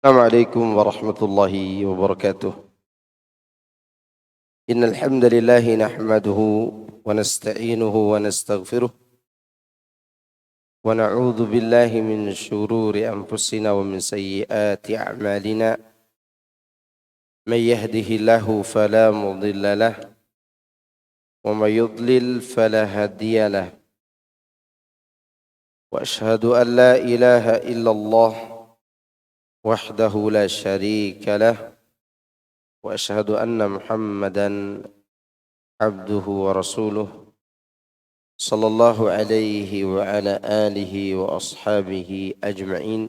السلام عليكم ورحمة الله وبركاته. إن الحمد لله نحمده ونستعينه ونستغفره ونعوذ بالله من شرور أنفسنا ومن سيئات أعمالنا. من يهده الله فلا مضل له ومن يضلل فلا هادي له. وأشهد أن لا إله إلا الله وحده لا شريك له وأشهد أن محمدا عبده ورسوله صلى الله عليه وعلى آله وأصحابه أجمعين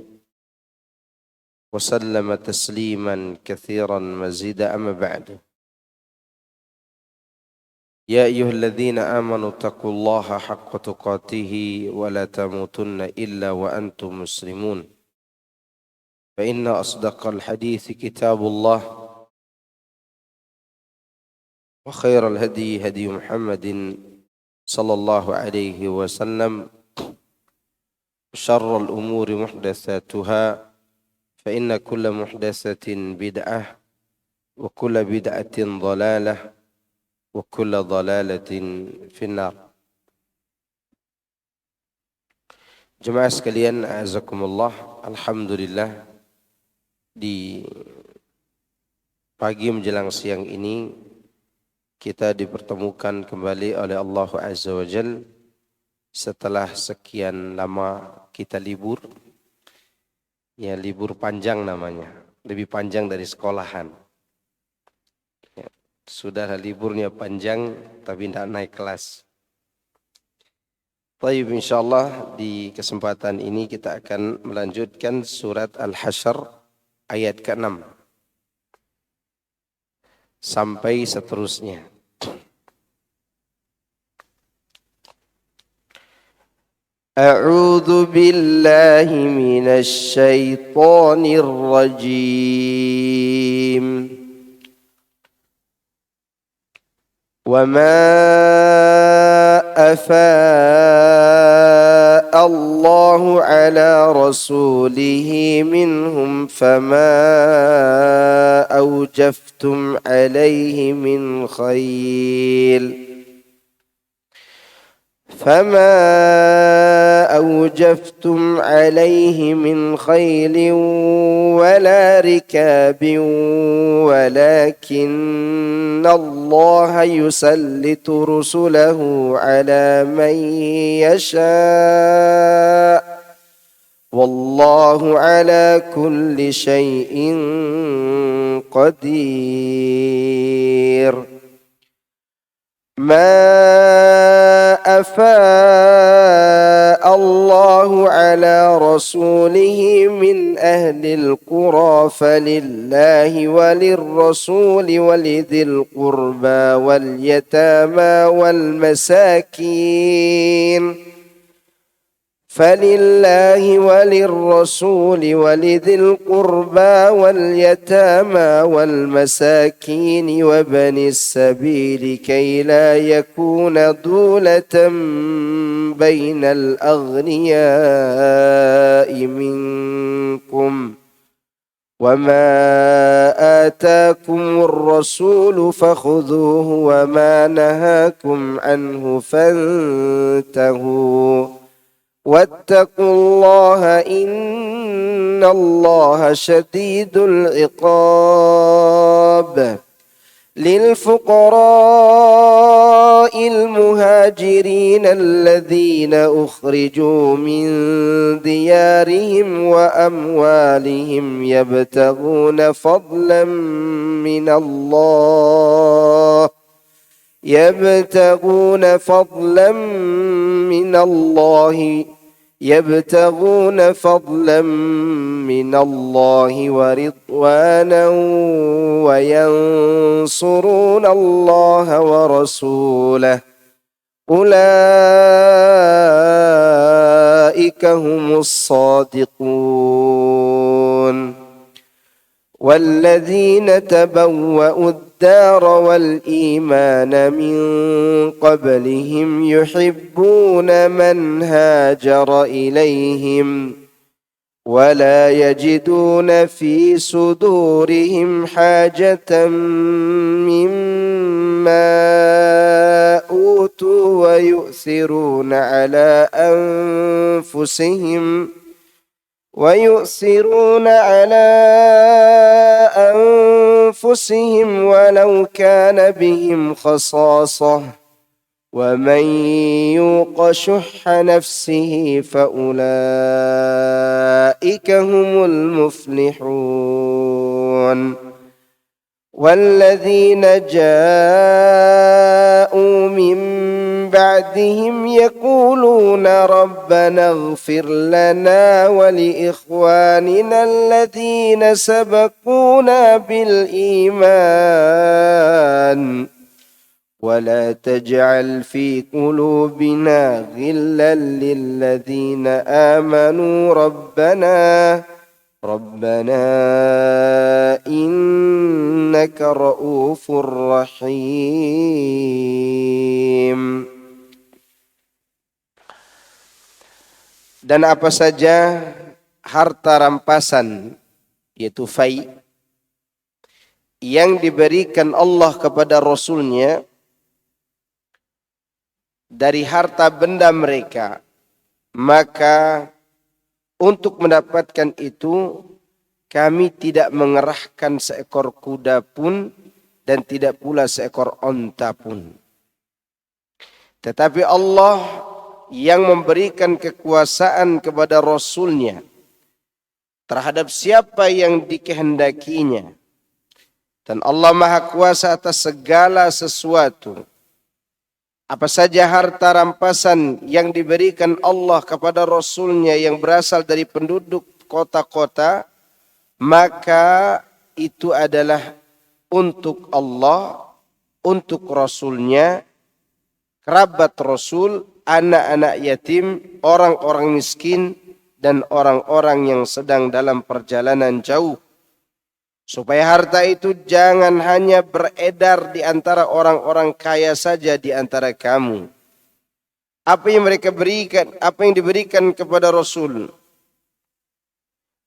وسلم تسليما كثيرا مزيدا. أما بعد، يا أيها الذين آمنوا اتقوا الله حق تقاته ولا تموتن إلا وأنتم مسلمون، فإن أصدق الحديث كتاب الله، وخير الهدي هدي محمد صلى الله عليه وسلم، شر الأمور محدثاتها، فإن كل محدثة بدعة وكل بدعة ضلالة وكل ضلالة في النار. Jemaah sekalian, a'azakumullah, alhamdulillah di pagi menjelang siang ini kita dipertemukan kembali oleh Allah Azza wa Jal setelah sekian lama kita libur. Ya, libur panjang namanya, lebih panjang dari sekolahan. Ya, sudah liburnya panjang tapi tidak naik kelas. Baik, insyaallah di kesempatan ini kita akan melanjutkan surat Al-Hasyr ayat ke-6 sampai seterusnya. A'udzu billahi minasy syaithanir rajim. Wa ma afa'a Allahu ala rasulihi minhum fama awjaftum alaihi min khayl فما أوجفتم عليه من خيل ولا ركاب ولكن الله يسلط رسله على من يشاء والله على كل شيء قدير. ما أفاء الله على رسوله من أهل القرى فلله وللرسول ولذي القربى واليتامى والمساكين فلله وللرسول ولذي القربى واليتامى والمساكين وابن السبيل كي لا يكون دولة بين الأغنياء منكم وما آتاكم الرسول فخذوه وما نهاكم عنه فانتهوا واتقوا الله إن الله شديد العقاب. للفقراء المهاجرين الذين أخرجوا من ديارهم وأموالهم يبتغون فضلا من الله ورضوانا وينصرون الله ورسوله أولئك هم الصادقون. والذين تبوأوا الدار والإيمان من قبلهم يحبون من هاجر إليهم ولا يجدون في صدورهم حاجة مما أوتوا ويؤثرون على أنفسهم ولو كان بهم خصاصة ومن يوق شح نفسه فأولئك هم المفلحون والذين جاءوا من بعدهم يقولون ربنا اغفر لنا ولإخواننا الذين سبقونا بالإيمان ولا تجعل في قلوبنا غلا للذين آمنوا ربنا إنك رؤوف رحيم. Dan apa saja harta rampasan yaitu fai yang diberikan Allah kepada Rasulnya dari harta benda mereka, maka untuk mendapatkan itu kami tidak mengerahkan seekor kuda pun dan tidak pula seekor onta pun. Tetapi Allah yang memberikan kekuasaan kepada Rasulnya terhadap siapa yang dikehendakinya. Dan Allah Maha Kuasa atas segala sesuatu. Apa saja harta rampasan yang diberikan Allah kepada Rasulnya yang berasal dari penduduk kota-kota, maka itu adalah untuk Allah, untuk Rasulnya, kerabat Rasul, anak-anak yatim, orang-orang miskin, dan orang-orang yang sedang dalam perjalanan jauh. Supaya harta itu jangan hanya beredar di antara orang-orang kaya saja di antara kamu. Apa yang mereka berikan, apa yang diberikan kepada Rasul,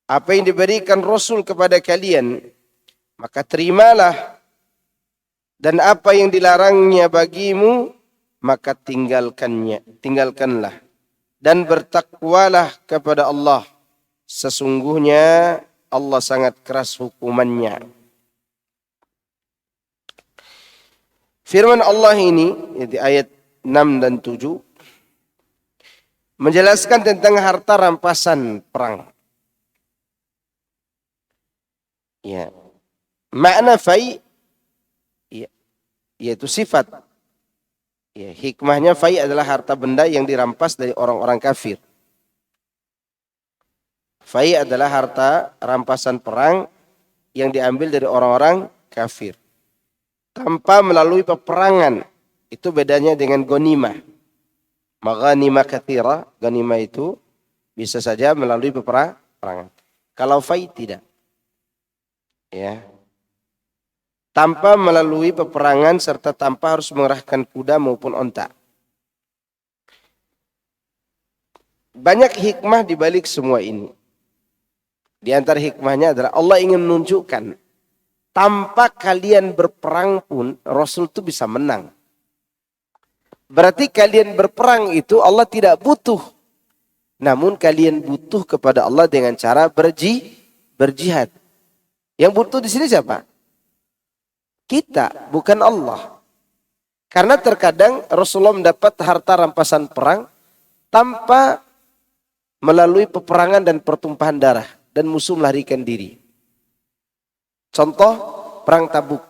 apa yang diberikan Rasul kepada kalian, maka terimalah. Dan apa yang dilarangnya bagimu, maka tinggalkanlah. Dan bertakwalah kepada Allah. Sesungguhnya Allah sangat keras hukumannya. Firman Allah ini di ayat 6 dan 7 menjelaskan tentang harta rampasan perang. Ya. Makna fai ya, yaitu sifat. Ya, hikmahnya fai adalah harta benda yang dirampas dari orang-orang kafir. Fai adalah harta rampasan perang yang diambil dari orang-orang kafir tanpa melalui peperangan. Itu bedanya dengan ghanimah. Maghanimah katsira, ghanimah itu bisa saja melalui peperangan. Kalau fai tidak. Ya. Tanpa melalui peperangan serta tanpa harus mengerahkan kuda maupun onta. Banyak hikmah di balik semua ini. Di antara hikmahnya adalah Allah ingin menunjukkan tanpa kalian berperang pun Rasul itu bisa menang. Berarti kalian berperang itu Allah tidak butuh. Namun kalian butuh kepada Allah dengan cara berjihad. Yang butuh di sini siapa? Kita, bukan Allah. Karena terkadang Rasulullah mendapat harta rampasan perang tanpa melalui peperangan dan pertumpahan darah. Dan musuh melarikan diri. Contoh, perang Tabuk.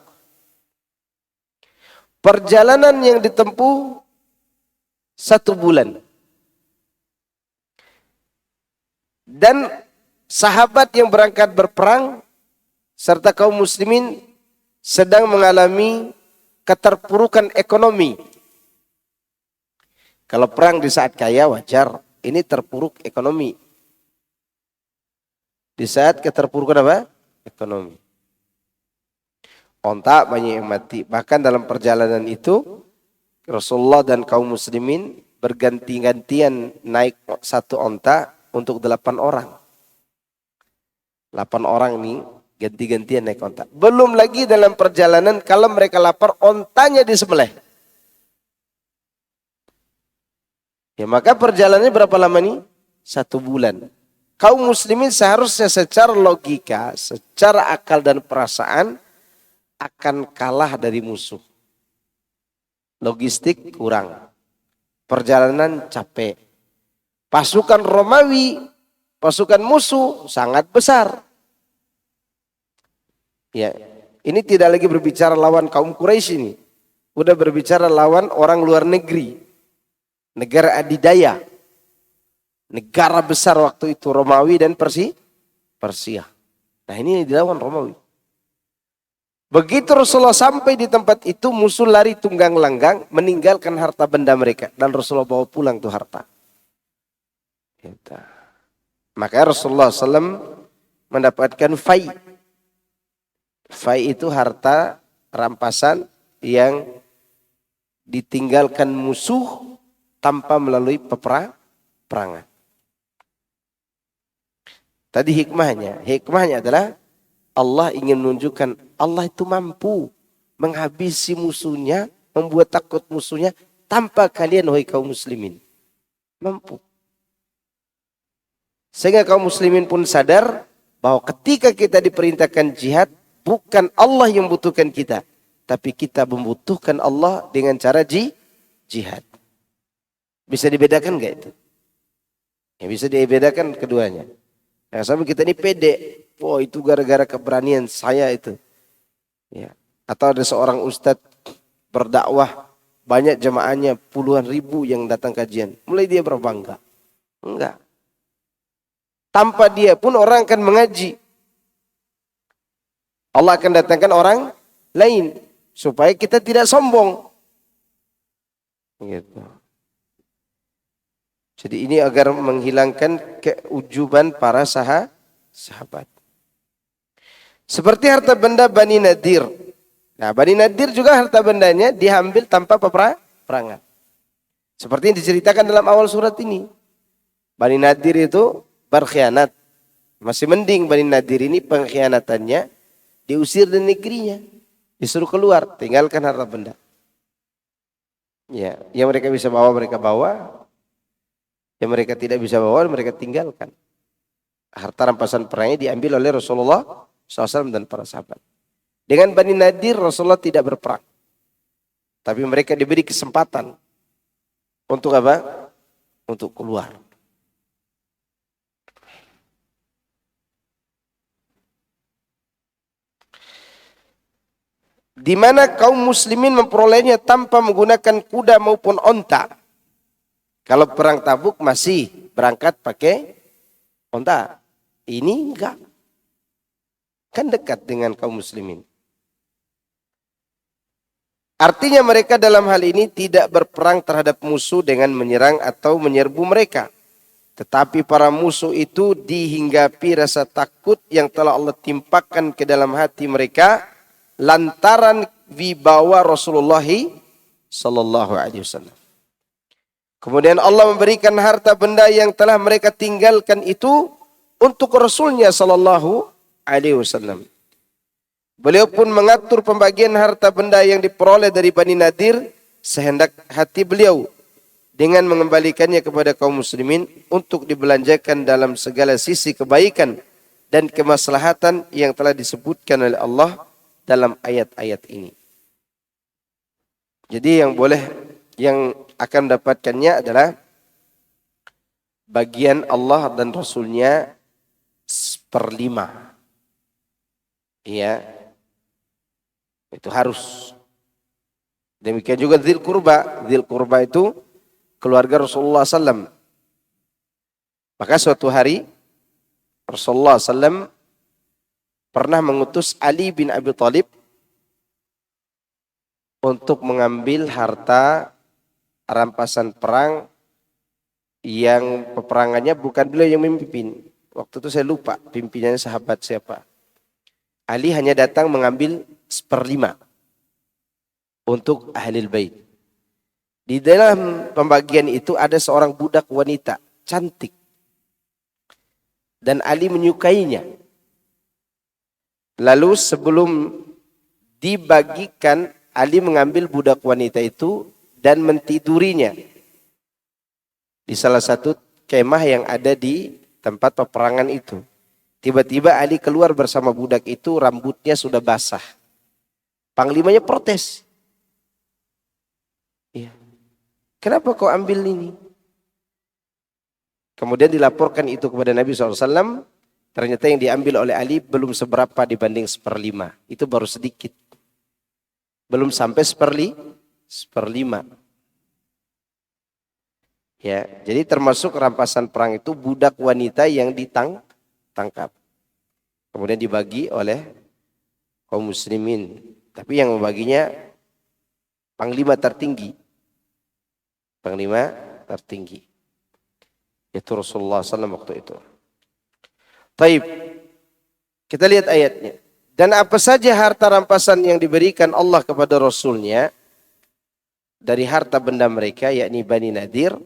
Perjalanan yang ditempuh 1 bulan. Dan sahabat yang berangkat berperang serta kaum muslimin sedang mengalami keterpurukan ekonomi. Kalau perang di saat kaya wajar, ini terpuruk ekonomi. Di saat keterpurukan apa? Ekonomi. Onta banyak yang mati. Bahkan dalam perjalanan itu Rasulullah dan kaum muslimin berganti-gantian naik 1 onta untuk 8 orang. 8 orang nih ganti-gantian naik onta. Belum lagi dalam perjalanan kalau mereka lapar ontanya disembelih. Ya maka perjalanannya berapa lama nih? 1 bulan. Kaum muslimin seharusnya secara logika, secara akal dan perasaan akan kalah dari musuh. Logistik kurang. Perjalanan capek. Pasukan Romawi, pasukan musuh sangat besar. Ya, ini tidak lagi berbicara lawan kaum Quraisy ini. Udah berbicara lawan orang luar negeri. Negara adidaya. Negara besar waktu itu Romawi dan Persia. Nah ini dilawan Romawi. Begitu Rasulullah sampai di tempat itu, musuh lari tunggang langgang meninggalkan harta benda mereka. Dan Rasulullah bawa pulang tuh harta. Maka Rasulullah SAW mendapatkan fai. Fai itu harta rampasan yang ditinggalkan musuh tanpa melalui peperangan. Tadi hikmahnya adalah Allah ingin menunjukkan Allah itu mampu menghabisi musuhnya, membuat takut musuhnya tanpa kalian wahai kaum muslimin. Mampu. Sehingga kaum muslimin pun sadar bahwa ketika kita diperintahkan jihad, bukan Allah yang membutuhkan kita, tapi kita membutuhkan Allah dengan cara jihad. Bisa dibedakan enggak itu? Ya bisa dibedakan keduanya. Nah, sampai kita ini pede, oh itu gara-gara keberanian saya itu. Ya. Atau ada seorang ustadz berdakwah, banyak jemaahnya puluhan ribu yang datang kajian. Mulai dia berbangga. Enggak. Tanpa dia pun orang akan mengaji. Allah akan datangkan orang lain supaya kita tidak sombong. Gitu. Jadi ini agar menghilangkan keujuban para sahabat. Seperti harta benda Bani Nadir. Nah, Bani Nadir juga harta bendanya diambil tanpa peperangan. Seperti yang diceritakan dalam awal surat ini. Bani Nadir itu berkhianat. Masih mending Bani Nadir ini pengkhianatannya diusir dari negerinya. Disuruh keluar, tinggalkan harta benda. Ya, yang mereka bisa bawa mereka bawa. Yang mereka tidak bisa bawa mereka tinggalkan. Harta rampasan perangnya diambil oleh Rasulullah SAW dan para sahabat. Dengan Bani Nadir Rasulullah tidak berperang. Tapi mereka diberi kesempatan. Untuk apa? Untuk keluar. Di mana kaum muslimin memperolehnya tanpa menggunakan kuda maupun onta. Kalau perang Tabuk masih berangkat pakai onta. Ini enggak. Kan dekat dengan kaum muslimin. Artinya mereka dalam hal ini tidak berperang terhadap musuh dengan menyerang atau menyerbu mereka. Tetapi para musuh itu dihinggapi rasa takut yang telah Allah timpakan ke dalam hati mereka lantaran wibawa Rasulullah sallallahu alaihi wasallam. Kemudian Allah memberikan harta benda yang telah mereka tinggalkan itu untuk Rasulnya sallallahu alaihi wasallam. Beliau pun mengatur pembagian harta benda yang diperoleh dari Bani Nadir sehendak hati beliau dengan mengembalikannya kepada kaum muslimin untuk dibelanjakan dalam segala sisi kebaikan dan kemaslahatan yang telah disebutkan oleh Allah dalam ayat-ayat ini. Jadi yang akan mendapatkannya adalah bagian Allah dan Rasulnya 1/5. Iya, itu harus. Demikian juga Dzil Qurba. Dzil Qurba itu keluarga Rasulullah SAW. Maka suatu hari Rasulullah SAW pernah mengutus Ali bin Abi Thalib untuk mengambil harta rampasan perang yang peperangannya bukan beliau yang memimpin. Waktu itu saya lupa pimpinannya sahabat siapa. Ali hanya datang mengambil 1/5 untuk Ahlul Bait. Di dalam pembagian itu ada seorang budak wanita cantik. Dan Ali menyukainya. Lalu sebelum dibagikan, Ali mengambil budak wanita itu dan mentidurinya di salah satu kemah yang ada di tempat peperangan itu. Tiba-tiba Ali keluar bersama budak itu, rambutnya sudah basah. Panglimanya protes. Ya. Kenapa kau ambil ini? Kemudian dilaporkan itu kepada Nabi SAW. Ternyata yang diambil oleh Ali belum seberapa dibanding 1/5. Itu baru sedikit. Belum sampai 1/5. Ya, jadi termasuk rampasan perang itu budak wanita yang ditangkap. Kemudian dibagi oleh kaum muslimin. Tapi yang membaginya panglima tertinggi. Panglima tertinggi. Itu Rasulullah SAW waktu itu. Taib. Kita lihat ayatnya. Dan apa saja harta rampasan yang diberikan Allah kepada Rasulnya dari harta benda mereka, yakni Bani Nadir,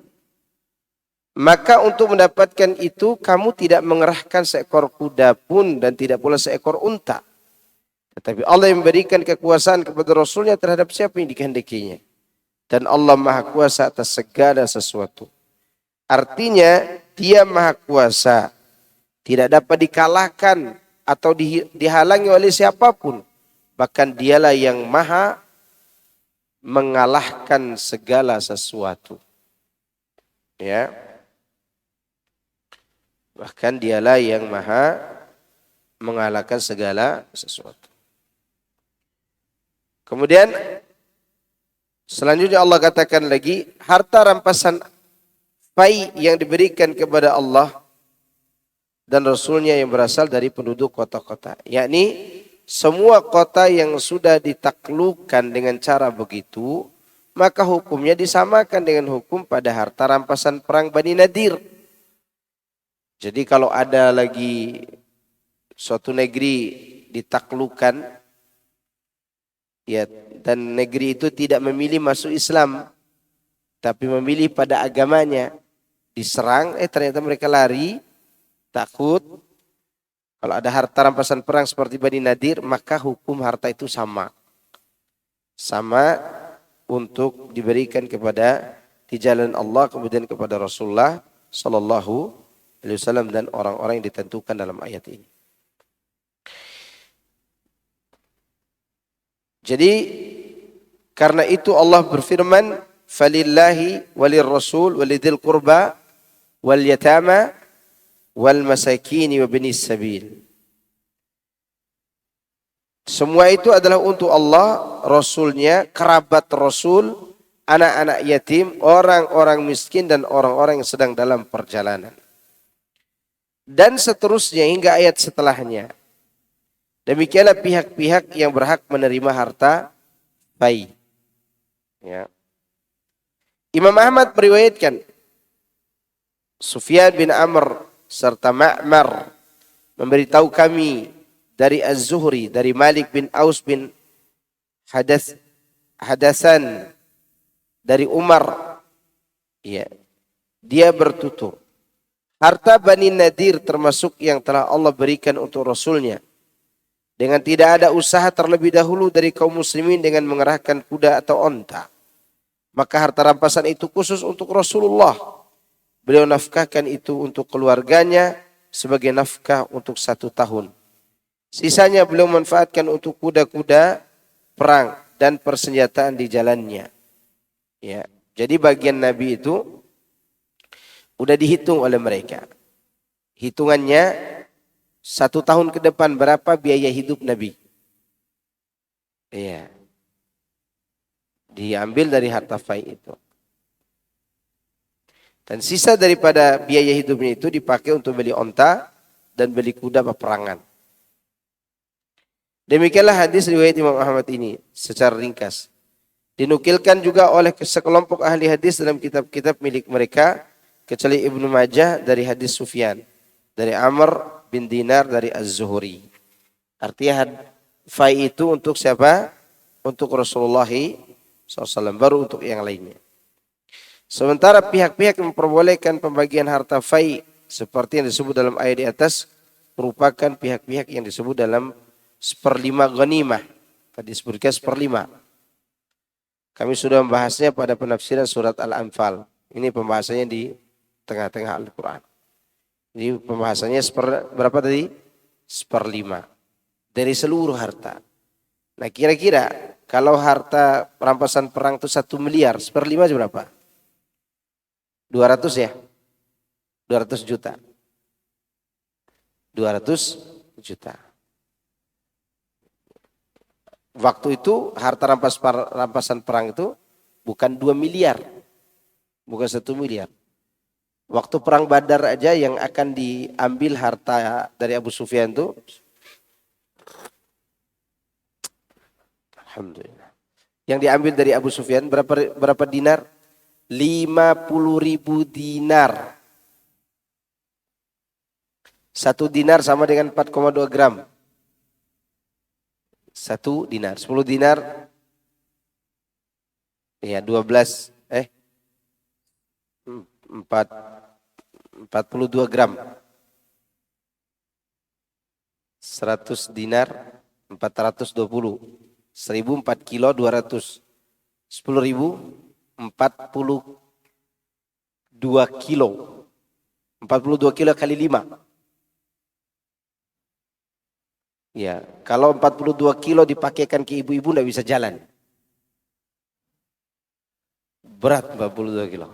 maka untuk mendapatkan itu kamu tidak mengerahkan seekor kuda pun dan tidak pula seekor unta. Tetapi Allah yang memberikan kekuasaan kepada Rasulnya terhadap siapa yang dikehendakinya. Dan Allah Maha Kuasa atas segala sesuatu. Artinya Dia Maha Kuasa, tidak dapat dikalahkan atau dihalangi oleh siapapun. Bahkan Dialah yang maha mengalahkan segala sesuatu. Ya. Bahkan Dialah yang maha mengalahkan segala sesuatu. Kemudian selanjutnya Allah katakan lagi, harta rampasan fai yang diberikan kepada Allah dan Rasulnya yang berasal dari penduduk kota-kota. Yakni semua kota yang sudah ditaklukkan dengan cara begitu, maka hukumnya disamakan dengan hukum pada harta rampasan perang Bani Nadir. Jadi kalau ada lagi suatu negeri ditaklukkan, ya, dan negeri itu tidak memilih masuk Islam, tapi memilih pada agamanya, diserang, ternyata mereka lari, takut. Kalau ada harta rampasan perang seperti Bani Nadir, maka hukum harta itu sama. Sama untuk diberikan kepada di jalan Allah, kemudian kepada Rasulullah Sallallahu Alaihi Wasallam dan orang-orang yang ditentukan dalam ayat ini. Jadi karena itu Allah berfirman, "Falillahi walir rasul walidil qurba wal yatama wal masakini wa binis sabil." Semua itu adalah untuk Allah, Rasulnya, kerabat Rasul, anak-anak yatim, orang-orang miskin dan orang-orang yang sedang dalam perjalanan. Dan seterusnya hingga ayat setelahnya. Demikianlah pihak-pihak yang berhak menerima harta fai. Ya. Imam Ahmad meriwayatkan Sufyan bin Amr serta Ma'mar memberitahu kami dari Az-Zuhri, dari Malik bin Aus bin Hadasan, dari Umar, ya, dia bertutur, harta Bani Nadir termasuk yang telah Allah berikan untuk Rasulnya, dengan tidak ada usaha terlebih dahulu dari kaum muslimin dengan mengerahkan kuda atau onta. Maka harta rampasan itu khusus untuk Rasulullah. Beliau nafkahkan itu untuk keluarganya sebagai nafkah untuk 1 tahun. Sisanya beliau manfaatkan untuk kuda-kuda perang dan persenjataan di jalannya. Ya, jadi bagian Nabi itu udah dihitung oleh mereka. Hitungannya 1 tahun ke depan berapa biaya hidup Nabi. Iya. Diambil dari harta fai itu. Dan sisa daripada biaya hidupnya itu dipakai untuk beli onta dan beli kuda peperangan. Demikianlah hadis riwayat Imam Ahmad ini secara ringkas. Dinukilkan juga oleh sekelompok ahli hadis dalam kitab-kitab milik mereka, kecuali Ibnu Majah dari hadis Sufyan, dari Amr bin Dinar dari Az-Zuhri. Artinya fai itu untuk siapa? Untuk Rasulullah SAW, baru untuk yang lainnya. Sementara pihak-pihak yang memperbolehkan pembagian harta fai seperti yang disebut dalam ayat di atas merupakan pihak-pihak yang disebut dalam seperlima ghanimah. Tadi disebutkan seperlima. Kami sudah membahasnya pada penafsiran surat Al-Anfal. Ini pembahasannya di tengah-tengah Al-Quran. Jadi pembahasannya berapa tadi? Seperlima. Dari seluruh harta. Nah kira-kira kalau harta rampasan perang itu 1 miliar, seperlima berapa? 200 ya? 200 juta. 200 juta. Waktu itu harta rampasan perang itu bukan 2 miliar. Bukan 1 miliar. Waktu perang Badar aja yang akan diambil harta dari Abu Sufyan itu. Alhamdulillah. Yang diambil dari Abu Sufyan berapa dinar? 50.000 dinar. 1 dinar sama dengan 4,2 gram. 1 dinar. 10 dinar. Ya 42 gram. 100 dinar 420. 1.000 4 kilo 200. 10.000 42 kilo. 42 kilo kali 5. Ya, kalau 42 kilo dipakaikan ke ibu-ibu enggak bisa jalan. Berat 42 kilo.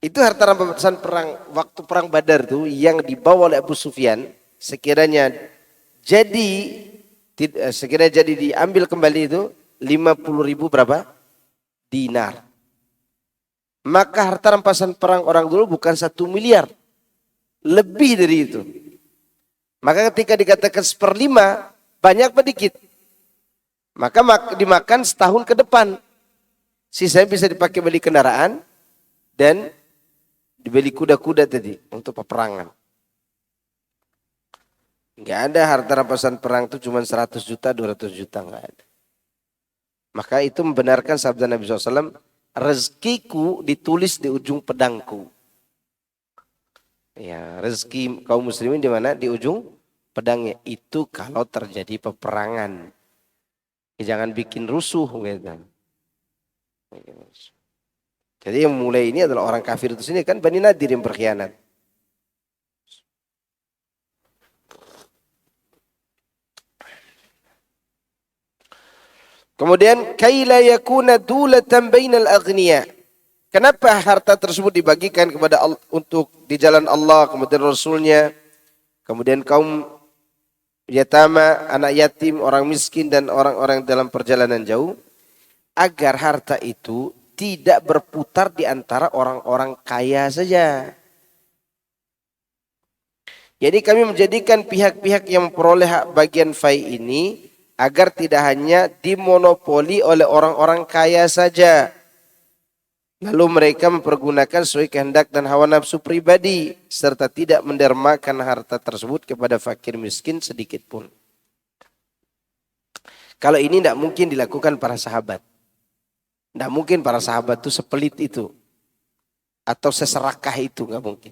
Itu harta rampasan perang waktu perang Badar itu yang dibawa oleh Abu Sufyan sekiranya jadi diambil kembali itu 50.000 berapa? Dinar. Maka harta rampasan perang orang dulu bukan 1 miliar. Lebih dari itu. Maka ketika dikatakan seperlima, banyak apa dikit? Maka dimakan setahun ke depan. Sisanya bisa dipakai beli kendaraan dan dibeli kuda-kuda tadi untuk peperangan. Enggak ada harta rampasan perang itu cuma 100 juta, 200 juta, enggak ada. Maka itu membenarkan sabda Nabi SAW, rezekiku ditulis di ujung pedangku. Ya, rezeki kaum muslimin di mana? Di ujung pedangnya. Itu kalau terjadi peperangan. Ya, jangan bikin rusuh gitu. Jadi yang mulai ini adalah orang kafir itu sini kan Bani Nadir yang berkhianat. Kemudian kaila yakuna dulatan bainal aghniya. Kenapa harta tersebut dibagikan kepada untuk di jalan Allah, kemudian Rasulnya, kemudian kaum yatama, anak yatim, orang miskin dan orang-orang dalam perjalanan jauh, agar harta itu tidak berputar di antara orang-orang kaya saja. Jadi kami menjadikan pihak-pihak yang memperoleh hak bagian fai ini agar tidak hanya dimonopoli oleh orang-orang kaya saja. Lalu mereka mempergunakan sesuai kehendak dan hawa nafsu pribadi serta tidak mendermakan harta tersebut kepada fakir miskin sedikit pun. Kalau ini tidak mungkin dilakukan para sahabat. Tidak mungkin para sahabat itu sepelit itu. Atau seserakah itu, nggak mungkin.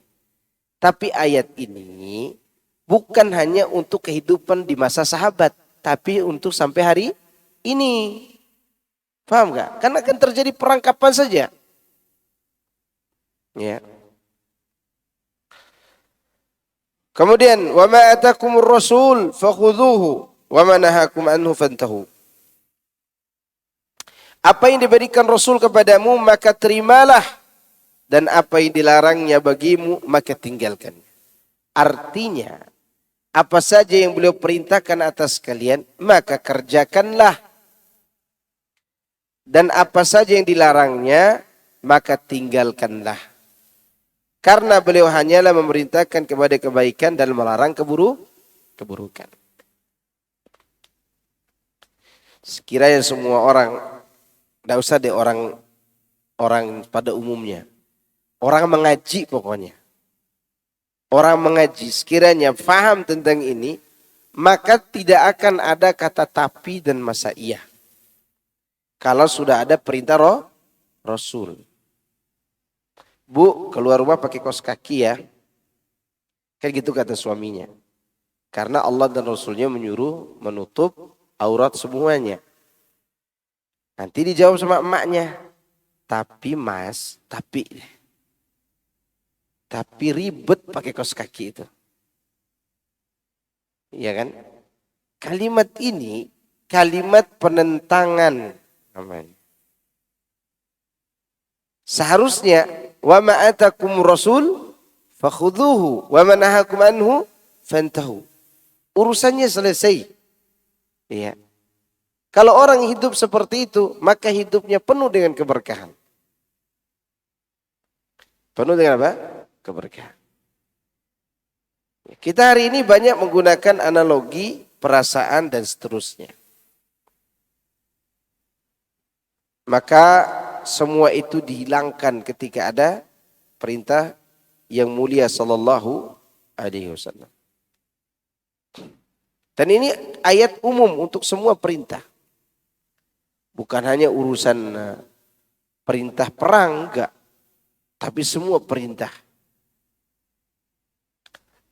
Tapi ayat ini bukan hanya untuk kehidupan di masa sahabat. Tapi untuk sampai hari ini. Paham nggak? Karena akan terjadi perang kapan saja. Ya. Kemudian wa ma atakumur rasul fakhudhuhu wa ma nahakum anhu fantahu. Apa yang diberikan Rasul kepadamu maka terimalah, dan apa yang dilarangnya bagimu maka tinggalkan. Artinya apa saja yang beliau perintahkan atas kalian maka kerjakanlah, dan apa saja yang dilarangnya maka tinggalkanlah. Karena beliau hanyalah memerintahkan kepada kebaikan dan melarang keburukan. Sekiranya semua orang, tidak usah deh orang pada umumnya, orang mengaji pokoknya. Orang mengaji sekiranya faham tentang ini, maka tidak akan ada kata tapi dan masa iya. Kalau sudah ada perintah Rasul. Bu, keluar rumah pakai kaos kaki ya. Kan gitu kata suaminya. Karena Allah dan Rasulnya menyuruh menutup aurat semuanya. Nanti dijawab sama emaknya, tapi mas, tapi ribet pakai kaos kaki itu. Iya kan? Kalimat ini kalimat penentangan namanya. Seharusnya wa ma atakum rasul fakhudhuhu wa ma nahakum anhu fantahu. Urusannya selesai. Iya. Kalau orang hidup seperti itu, maka hidupnya penuh dengan keberkahan. Penuh dengan apa? Keberkahan. Kita hari ini banyak menggunakan analogi, perasaan dan seterusnya. Maka semua itu dihilangkan ketika ada perintah yang mulia sallallahu alaihi wasallam. Dan ini ayat umum untuk semua perintah. Bukan hanya urusan perintah perang, enggak. Tapi semua perintah.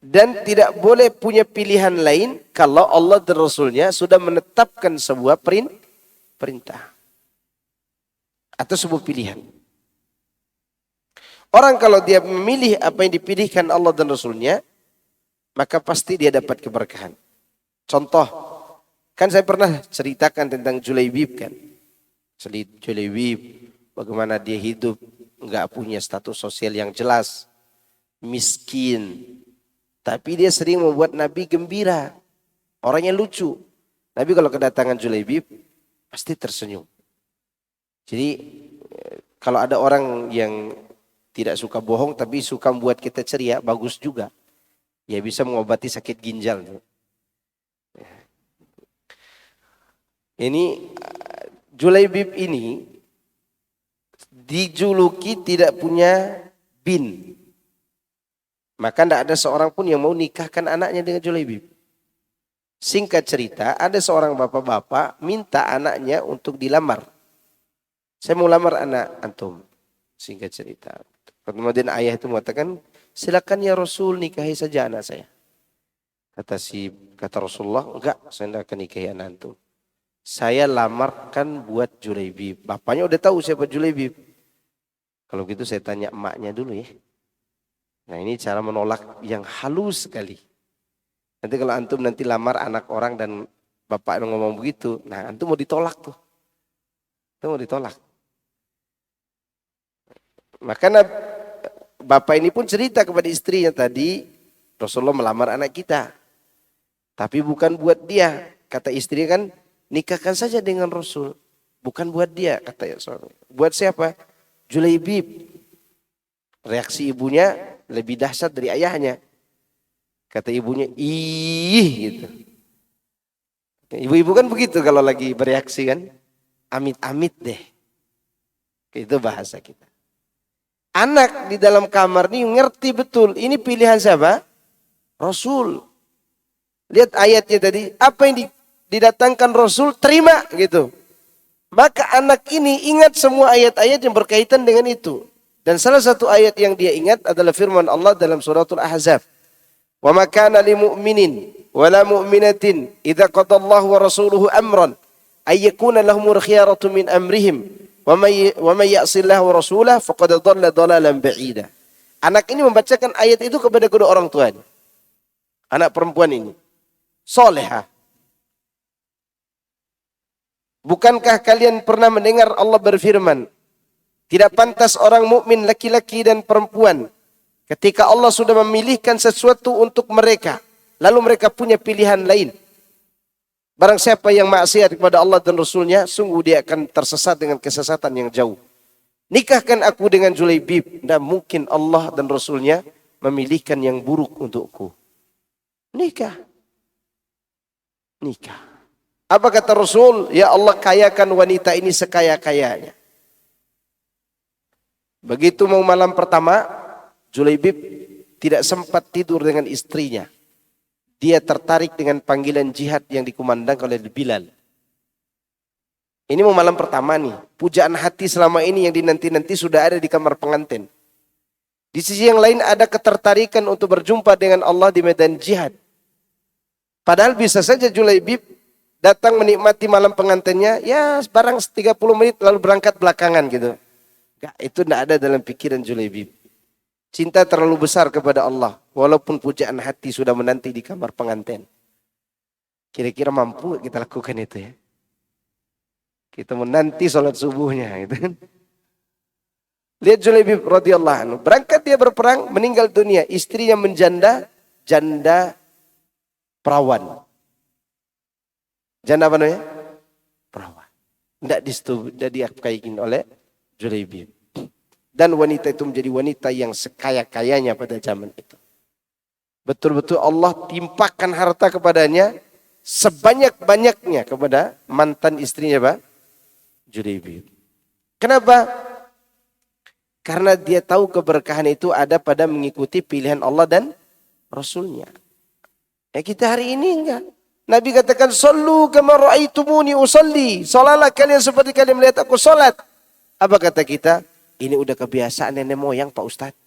Dan tidak boleh punya pilihan lain kalau Allah dan Rasulnya sudah menetapkan sebuah perintah. Atau sebuah pilihan. Orang kalau dia memilih apa yang dipilihkan Allah dan Rasulnya, maka pasti dia dapat keberkahan. Contoh, kan saya pernah ceritakan tentang Julaibib kan. Julaibib, bagaimana dia hidup, enggak punya status sosial yang jelas, miskin. Tapi dia sering membuat Nabi gembira, orangnya lucu. Nabi kalau kedatangan Julaibib, pasti tersenyum. Jadi kalau ada orang yang tidak suka bohong, tapi suka membuat kita ceria, bagus juga. Ya bisa mengobati sakit ginjal. Ini Julaibib ini dijuluki tidak punya bin. Maka tidak ada seorang pun yang mau nikahkan anaknya dengan Julaibib. Singkat cerita, ada seorang bapak-bapak minta anaknya untuk dilamar. Saya mau lamar anak antum. Singkat cerita. Kemudian ayah itu mengatakan, silakan ya Rasul, nikahi saja anak saya. Kata Rasulullah, enggak, saya tidak akan nikahi anak antum. Saya lamarkan buat Julaibib. Bapaknya udah tahu siapa Julaibib. Kalau gitu saya tanya emaknya dulu ya. Nah ini cara menolak yang halus sekali. Nanti kalau antum nanti lamar anak orang dan bapak ngomong begitu, nah antum mau ditolak tuh. Antum mau ditolak. Maka bapak ini pun cerita kepada istrinya tadi, Rasulullah melamar anak kita. Tapi bukan buat dia. Kata istri kan, nikahkan saja dengan Rasul. Bukan buat dia, kata suami. Buat siapa? Julaibib. Reaksi ibunya lebih dahsyat dari ayahnya. Kata ibunya, ih gitu. Ibu-ibu kan begitu kalau lagi bereaksi kan. Amit-amit deh. Itu bahasa kita. Anak di dalam kamar ini ngerti betul. Ini pilihan siapa? Rasul. Lihat ayatnya tadi. Apa yang didatangkan Rasul, terima gitu. Maka anak ini ingat semua ayat-ayat yang berkaitan dengan itu. Dan salah satu ayat yang dia ingat adalah firman Allah dalam suratul Ahzab. Wa ma kana lil mu'minin wa la mu'minatin idza qadallahu wa rasuluhu amran ay yakuna lahumul khiyaratu min amrihim wa may ya'sillaha wa rasulahu faqad dhalla dhalalan ba'ida. Anak ini membacakan ayat itu kepada kedua orang tuanya. Anak perempuan ini solehah. Bukankah kalian pernah mendengar Allah berfirman, tidak pantas orang mukmin laki-laki dan perempuan ketika Allah sudah memilihkan sesuatu untuk mereka, lalu mereka punya pilihan lain. Barang siapa yang maksiat kepada Allah dan Rasulnya, sungguh dia akan tersesat dengan kesesatan yang jauh. Nikahkan aku dengan Julaibib, tidak mungkin Allah dan Rasulnya memilihkan yang buruk untukku. Nikah. Apa kata Rasul? Ya Allah, kayakan wanita ini sekaya-kayanya. Begitu mau malam pertama, Julaibib tidak sempat tidur dengan istrinya. Dia tertarik dengan panggilan jihad yang dikumandangkan oleh Bilal. Ini mau malam pertama nih. Pujaan hati selama ini yang dinanti-nanti sudah ada di kamar pengantin. Di sisi yang lain ada ketertarikan untuk berjumpa dengan Allah di medan jihad. Padahal bisa saja Julaibib datang menikmati malam pengantinnya, ya barang 30 menit lalu berangkat belakangan gitu. Enggak, itu tidak ada dalam pikiran Julaibib. Cinta terlalu besar kepada Allah, walaupun pujaan hati sudah menanti di kamar pengantin. Kira-kira mampu kita lakukan itu ya? Kita menanti sholat subuhnya gitu kan. Lihat Julaibib radhiyallahu anhu, berangkat dia berperang, meninggal dunia, istrinya menjanda, janda perawan. Janda apa namanya? Perawan. Tidak diakaikin oleh Julaibib. Dan wanita itu menjadi wanita yang sekaya-kayanya pada zaman itu. Betul-betul Allah timpakan harta kepadanya sebanyak-banyaknya kepada mantan istrinya Pak Julaibib. Kenapa? Karena dia tahu keberkahan itu ada pada mengikuti pilihan Allah dan Rasulnya. Ya kita hari ini enggak. Nabi katakan, "Sallu kama ra'aitumuni usalli." Salatlah kalian seperti kalian melihat aku salat. Apa kata kita? Ini udah kebiasaan nenek moyang Pak Ustadz.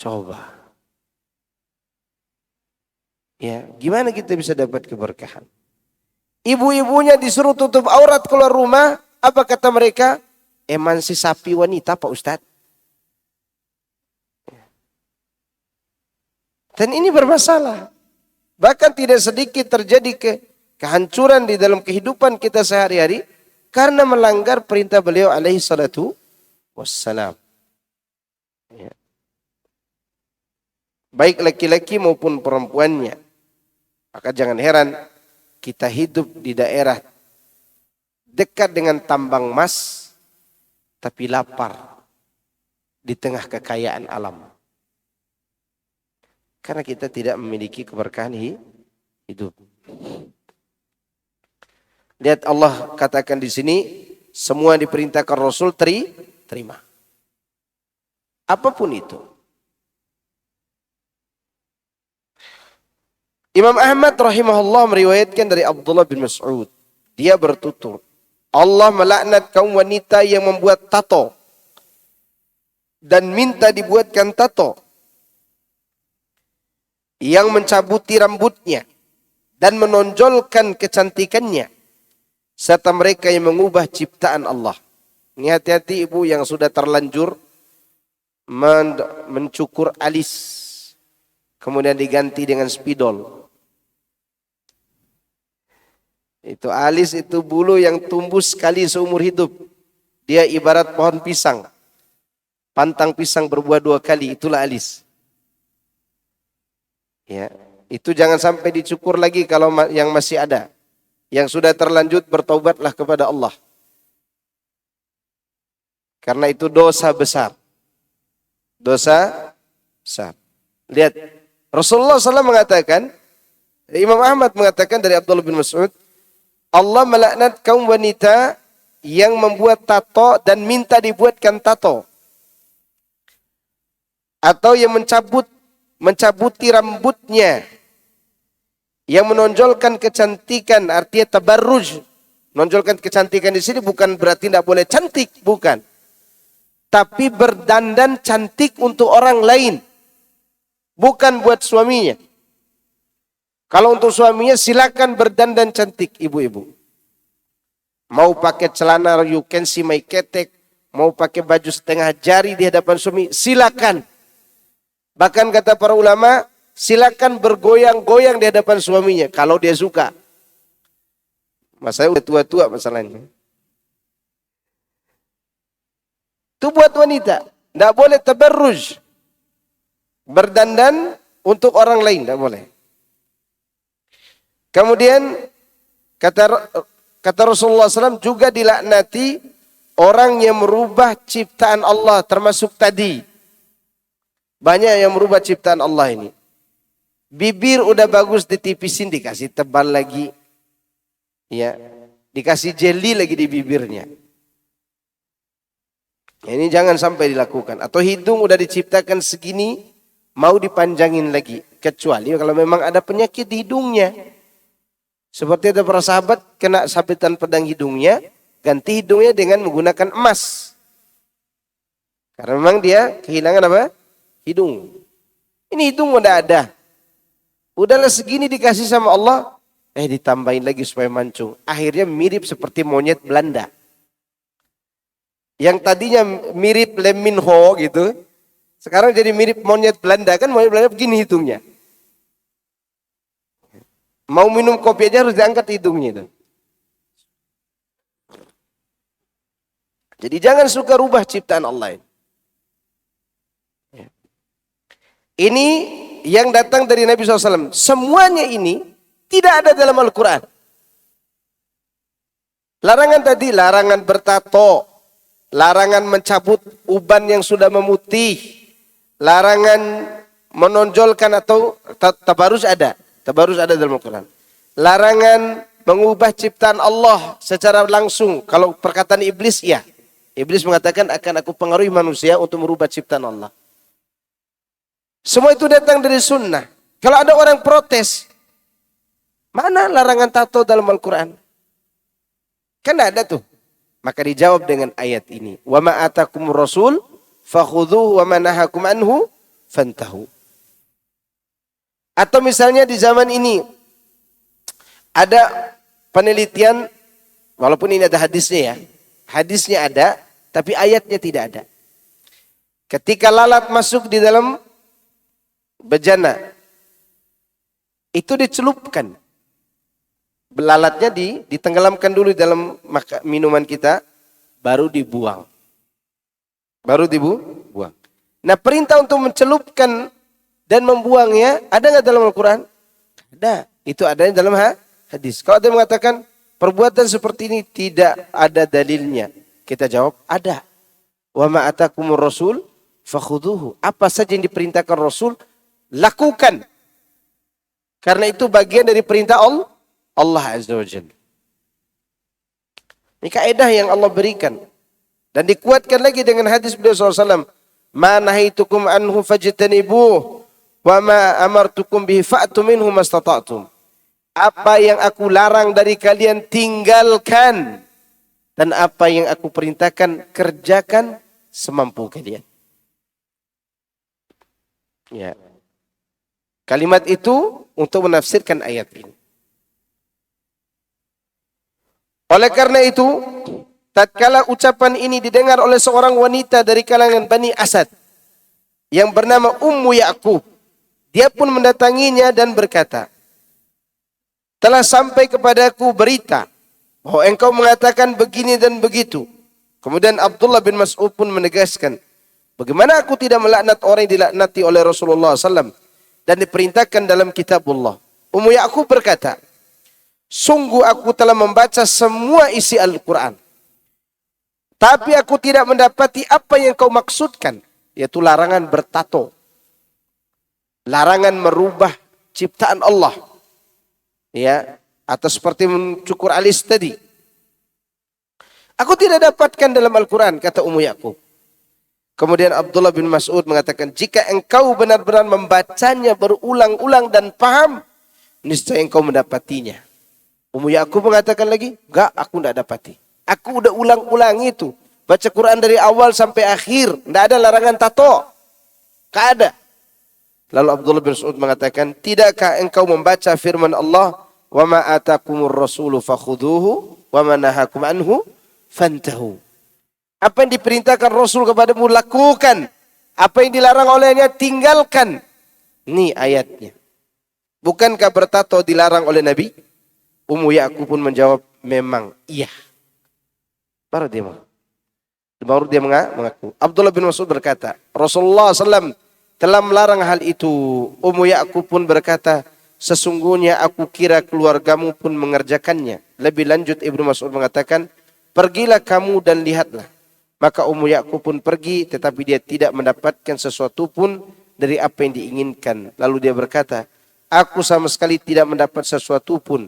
Coba. Ya, gimana kita bisa dapat keberkahan? Ibu-ibunya disuruh tutup aurat keluar rumah. Apa kata mereka? Emansipasi wanita Pak Ustadz. Dan ini bermasalah. Bahkan tidak sedikit terjadi kehancuran di dalam kehidupan kita sehari-hari karena melanggar perintah beliau alaihi salatu wassalam. Ya. Baik laki-laki maupun perempuannya. Maka jangan heran kita hidup di daerah dekat dengan tambang emas tapi lapar di tengah kekayaan alam. Karena kita tidak memiliki keberkahan hidup. Lihat Allah katakan di sini, semua diperintahkan Rasul terima. Apapun itu. Imam Ahmad rahimahullah meriwayatkan dari Abdullah bin Mas'ud. Dia bertutur, Allah melaknat kaum wanita yang membuat tato dan minta dibuatkan tato, yang mencabuti rambutnya dan menonjolkan kecantikannya, serta mereka yang mengubah ciptaan Allah. Ini hati-hati ibu yang sudah terlanjur mencukur alis, kemudian diganti dengan spidol. Itu alis itu bulu yang tumbuh sekali seumur hidup. Dia ibarat pohon pisang. Pantang pisang berbuah 2 kali, itulah alis. Ya, itu jangan sampai dicukur lagi kalau yang masih ada. Yang sudah terlanjut bertaubatlah kepada Allah. Karena itu dosa besar. Dosa besar. Lihat, Rasulullah SAW mengatakan, Imam Ahmad mengatakan dari Abdullah bin Mas'ud, Allah melaknat kaum wanita yang membuat tato dan minta dibuatkan tato. Atau yang mencabuti rambutnya, yang menonjolkan kecantikan, artinya tabarruj. Menonjolkan kecantikan di sini bukan berarti tidak boleh cantik, bukan. Tapi berdandan cantik untuk orang lain, bukan buat suaminya. Kalau untuk suaminya silakan berdandan cantik ibu-ibu. Mau pakai celana you can see my ketek, mau pakai baju setengah jari di hadapan suami, silakan. Bahkan kata para ulama, silakan bergoyang-goyang di hadapan suaminya kalau dia suka. Masalahnya udah tua-tua masalahnya. Itu buat wanita, tidak boleh tabarruj. Berdandan untuk orang lain, tidak boleh. Kemudian kata Rasulullah SAW juga dilaknati orang yang merubah ciptaan Allah, termasuk tadi. Banyak yang merubah ciptaan Allah ini. Bibir udah bagus ditipisin, dikasih tebal lagi. Ya, dikasih jeli lagi di bibirnya. Ini jangan sampai dilakukan. Atau hidung udah diciptakan segini, mau dipanjangin lagi. Kecuali kalau memang ada penyakit di hidungnya. Seperti ada para sahabat kena sabetan pedang hidungnya, ganti hidungnya dengan menggunakan emas. Karena memang dia kehilangan apa? Hidung. Ini hidung udah ada. Udahlah segini dikasih sama Allah, ditambahin lagi supaya mancung. Akhirnya mirip seperti monyet Belanda. Yang tadinya mirip Lee Min Ho gitu, sekarang jadi mirip monyet Belanda. Kan monyet Belanda begini hitungnya. Mau minum kopi aja harus diangkat hidungnya itu. Jadi jangan suka rubah ciptaan Allah ini. Ini yang datang dari Nabi SAW. Semuanya ini tidak ada dalam Al-Quran. Larangan tadi, larangan bertato, larangan mencabut uban yang sudah memutih, larangan menonjolkan atau tabarus ada. Tabarus ada dalam Al-Quran. Larangan mengubah ciptaan Allah secara langsung. Kalau perkataan iblis, ya. Iblis mengatakan akan aku pengaruhi manusia untuk merubah ciptaan Allah. Semua itu datang dari sunnah. Kalau ada orang protes, mana larangan tato dalam Al-Quran? Kan ada tuh. Maka dijawab dengan ayat ini. Wa ma atakumur rasul fakhudhuhu wa ma nahakum anhu fantahu. Atau misalnya di zaman ini ada penelitian, walaupun ini ada hadisnya ya. Hadisnya ada, tapi ayatnya tidak ada. Ketika lalat masuk di dalam bejana, itu dicelupkan. Lalatnya ditenggelamkan dulu dalam minuman kita, baru dibuang. Baru dibuang. Nah, perintah untuk mencelupkan dan membuangnya ada nggak dalam Al-Quran? Ada. Itu adanya dalam hadis. Kalau ada yang mengatakan perbuatan seperti ini tidak ada dalilnya, kita jawab ada. Wa ma atakumur rasul fakhudhuhu. Apa saja yang diperintahkan Rasul, lakukan. Karena itu bagian dari perintah Allah Azza wa Jalla. Ini kaidah yang Allah berikan. Dan dikuatkan lagi dengan hadis beliau SAW. Ma nahitukum anhu fajtanibuh. Wa ma amartukum bihi fa'tu minhu mastata'tum. Apa yang aku larang dari kalian tinggalkan. Dan apa yang aku perintahkan kerjakan semampu kalian. Ya. Kalimat itu untuk menafsirkan ayat ini. Oleh karena itu, tatkala ucapan ini didengar oleh seorang wanita dari kalangan Bani Asad yang bernama Ummu Ya'qub, dia pun mendatanginya dan berkata, telah sampai kepadaku berita bahwa engkau mengatakan begini dan begitu. Kemudian Abdullah bin Mas'ud pun menegaskan, bagaimana aku tidak melaknat orang yang dilaknati oleh Rasulullah SAW dan diperintahkan dalam kitabullah. Ummu Ya'qub berkata, sungguh aku telah membaca semua isi Al-Quran. Tapi aku tidak mendapati apa yang kau maksudkan. Yaitu larangan bertato. Larangan merubah ciptaan Allah. Ya, atau seperti mencukur alis tadi. Aku tidak dapatkan dalam Al-Quran, kata Ummu Ya'qub. Kemudian Abdullah bin Mas'ud mengatakan, jika engkau benar-benar membacanya berulang-ulang dan paham, niscaya engkau mendapatinya. Ummu Ya'qub mengatakan lagi, enggak, aku tidak dapati. Aku udah ulang-ulang itu. Baca Quran dari awal sampai akhir. Tidak ada larangan tato. Tidak ada. Lalu Abdullah bin Mas'ud mengatakan, tidakkah engkau membaca firman Allah, wa ma atakumur rasulu fakhudhuhu, wa ma nahakum anhu fantahu. Apa yang diperintahkan Rasul kepadamu lakukan. Apa yang dilarang olehnya tinggalkan. Ini ayatnya. Bukankah bertato dilarang oleh Nabi? Ummu Ya'qub pun menjawab, memang iya. Baru dia mengaku. Abdullah bin Mas'ud berkata, Rasulullah SAW telah melarang hal itu. Ummu Ya'qub pun berkata, sesungguhnya aku kira keluargamu pun mengerjakannya. Lebih lanjut Ibnu Mas'ud mengatakan, pergilah kamu dan lihatlah. Maka Ummu Ya'qub pun pergi, tetapi dia tidak mendapatkan sesuatu pun dari apa yang diinginkan. Lalu dia berkata, aku sama sekali tidak mendapat sesuatu pun.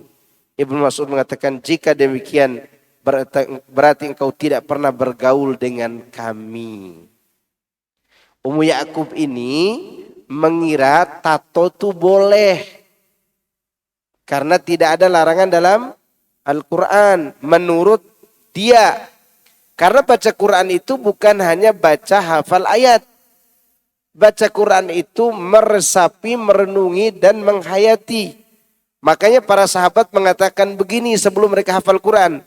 Ibnu Mas'ud mengatakan, jika demikian berarti engkau tidak pernah bergaul dengan kami. Ummu Ya'qub ini mengira tato itu boleh. Karena tidak ada larangan dalam Al-Quran. Menurut dia. Karena baca Quran itu bukan hanya baca hafal ayat. Baca Quran itu meresapi, merenungi, dan menghayati. Makanya para sahabat mengatakan begini sebelum mereka hafal Quran.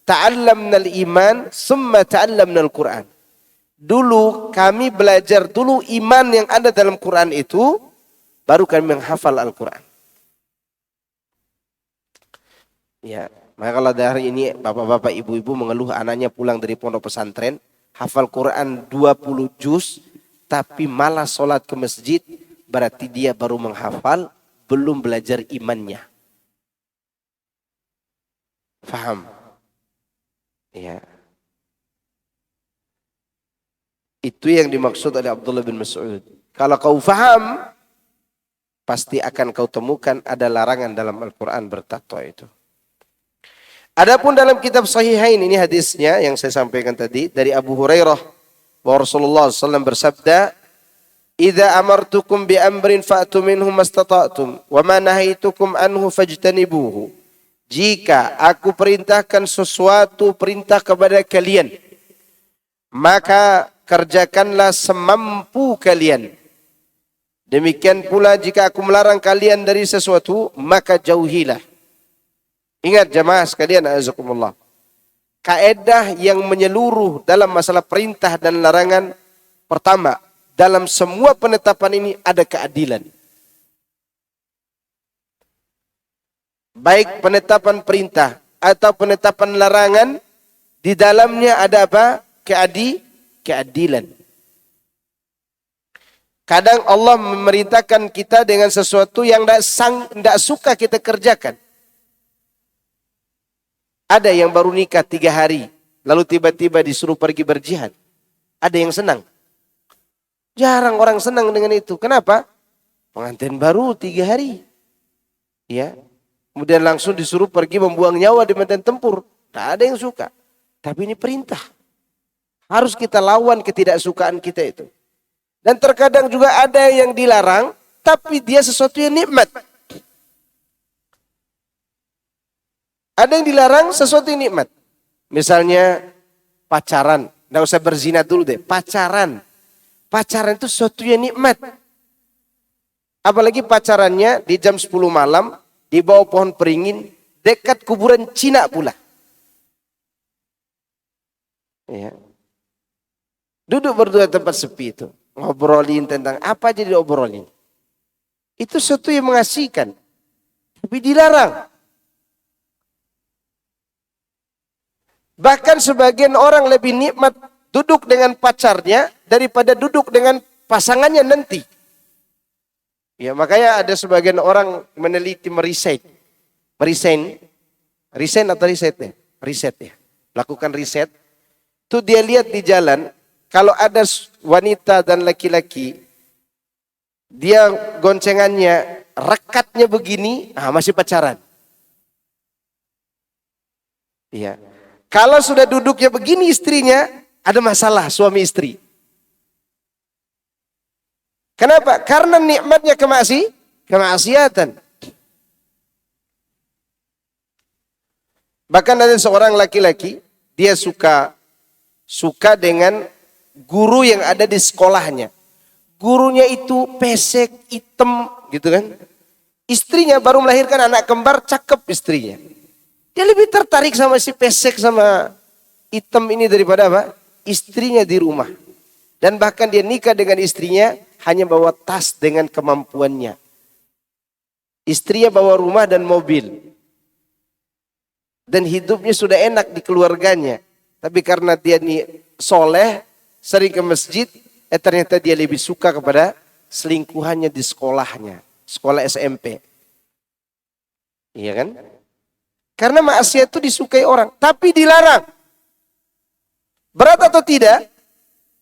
Ta'allamnal iman, summa ta'allamnal Quran. Dulu kami belajar dulu iman yang ada dalam Quran itu, baru kami menghafal Al-Quran. Ya, maka kalau dari ini bapak-bapak, ibu-ibu mengeluh anaknya pulang dari pondok pesantren, hafal Quran 20 juz, tapi malah sholat ke masjid, berarti dia baru menghafal, belum belajar imannya. Faham? Ya. Itu yang dimaksud oleh Abdullah bin Mas'ud. Kalau kau faham, pasti akan kau temukan ada larangan dalam Al-Quran bertato itu. Adapun dalam kitab Sahihain, ini hadisnya yang saya sampaikan tadi dari Abu Hurairah, bahwa Rasulullah SAW bersabda, "Idza amartukum bi amrin fa'tu minhu mastata'tum, wa ma nahaitukum anhu fajtanibuhu." Jika aku perintahkan sesuatu perintah kepada kalian, maka kerjakanlah semampu kalian. Demikian pula jika aku melarang kalian dari sesuatu, maka jauhilah. Ingat jamaah sekalian, azakumullah. Kaedah yang menyeluruh dalam masalah perintah dan larangan, pertama, dalam semua penetapan ini ada keadilan. Baik penetapan perintah atau penetapan larangan, di dalamnya ada apa? Keadilan. Kadang Allah memerintahkan kita dengan sesuatu yang tidak suka kita kerjakan. Ada yang baru nikah 3 hari, lalu tiba-tiba disuruh pergi berjihad. Ada yang senang. Jarang orang senang dengan itu. Kenapa? Pengantin baru 3 hari. Ya. Kemudian langsung disuruh pergi membuang nyawa di medan tempur. Tak ada yang suka. Tapi ini perintah. Harus kita lawan ketidaksukaan kita itu. Dan terkadang juga ada yang dilarang, tapi dia sesuatu yang nikmat. Ada yang dilarang sesuatu yang nikmat. Misalnya pacaran. Nggak usah berzina dulu deh. Pacaran. Pacaran itu sesuatu yang nikmat. Apalagi pacarannya di jam 10 malam, di bawah pohon beringin, dekat kuburan Cina pula. Ya. Duduk berdua tempat sepi itu. Ngobrolin tentang apa aja diobrolin. Itu sesuatu yang mengasihkan. Tapi dilarang. Bahkan sebagian orang lebih nikmat duduk dengan pacarnya daripada duduk dengan pasangannya nanti. Ya, makanya ada sebagian orang meneliti riset ya. Lakukan riset. Itu dia lihat di jalan, kalau ada wanita dan laki-laki, dia goncengannya, rekatnya begini, masih pacaran. Iya. Kalau sudah duduknya begini istrinya, ada masalah suami istri. Kenapa? Karena nikmatnya kemaksiatan. Bahkan ada seorang laki-laki, dia suka dengan guru yang ada di sekolahnya. Gurunya itu pesek, hitam, gitu kan. Istrinya baru melahirkan anak kembar, cakep istrinya. Dia lebih tertarik sama si pesek sama hitam ini daripada apa? Istrinya di rumah. Dan bahkan dia nikah dengan istrinya hanya bawa tas dengan kemampuannya. Istrinya bawa rumah dan mobil. Dan hidupnya sudah enak di keluarganya. Tapi karena dia soleh, sering ke masjid, ternyata dia lebih suka kepada selingkuhannya di sekolahnya. Sekolah SMP. Iya kan? Karena maksiat itu disukai orang, tapi dilarang. Berat atau tidak?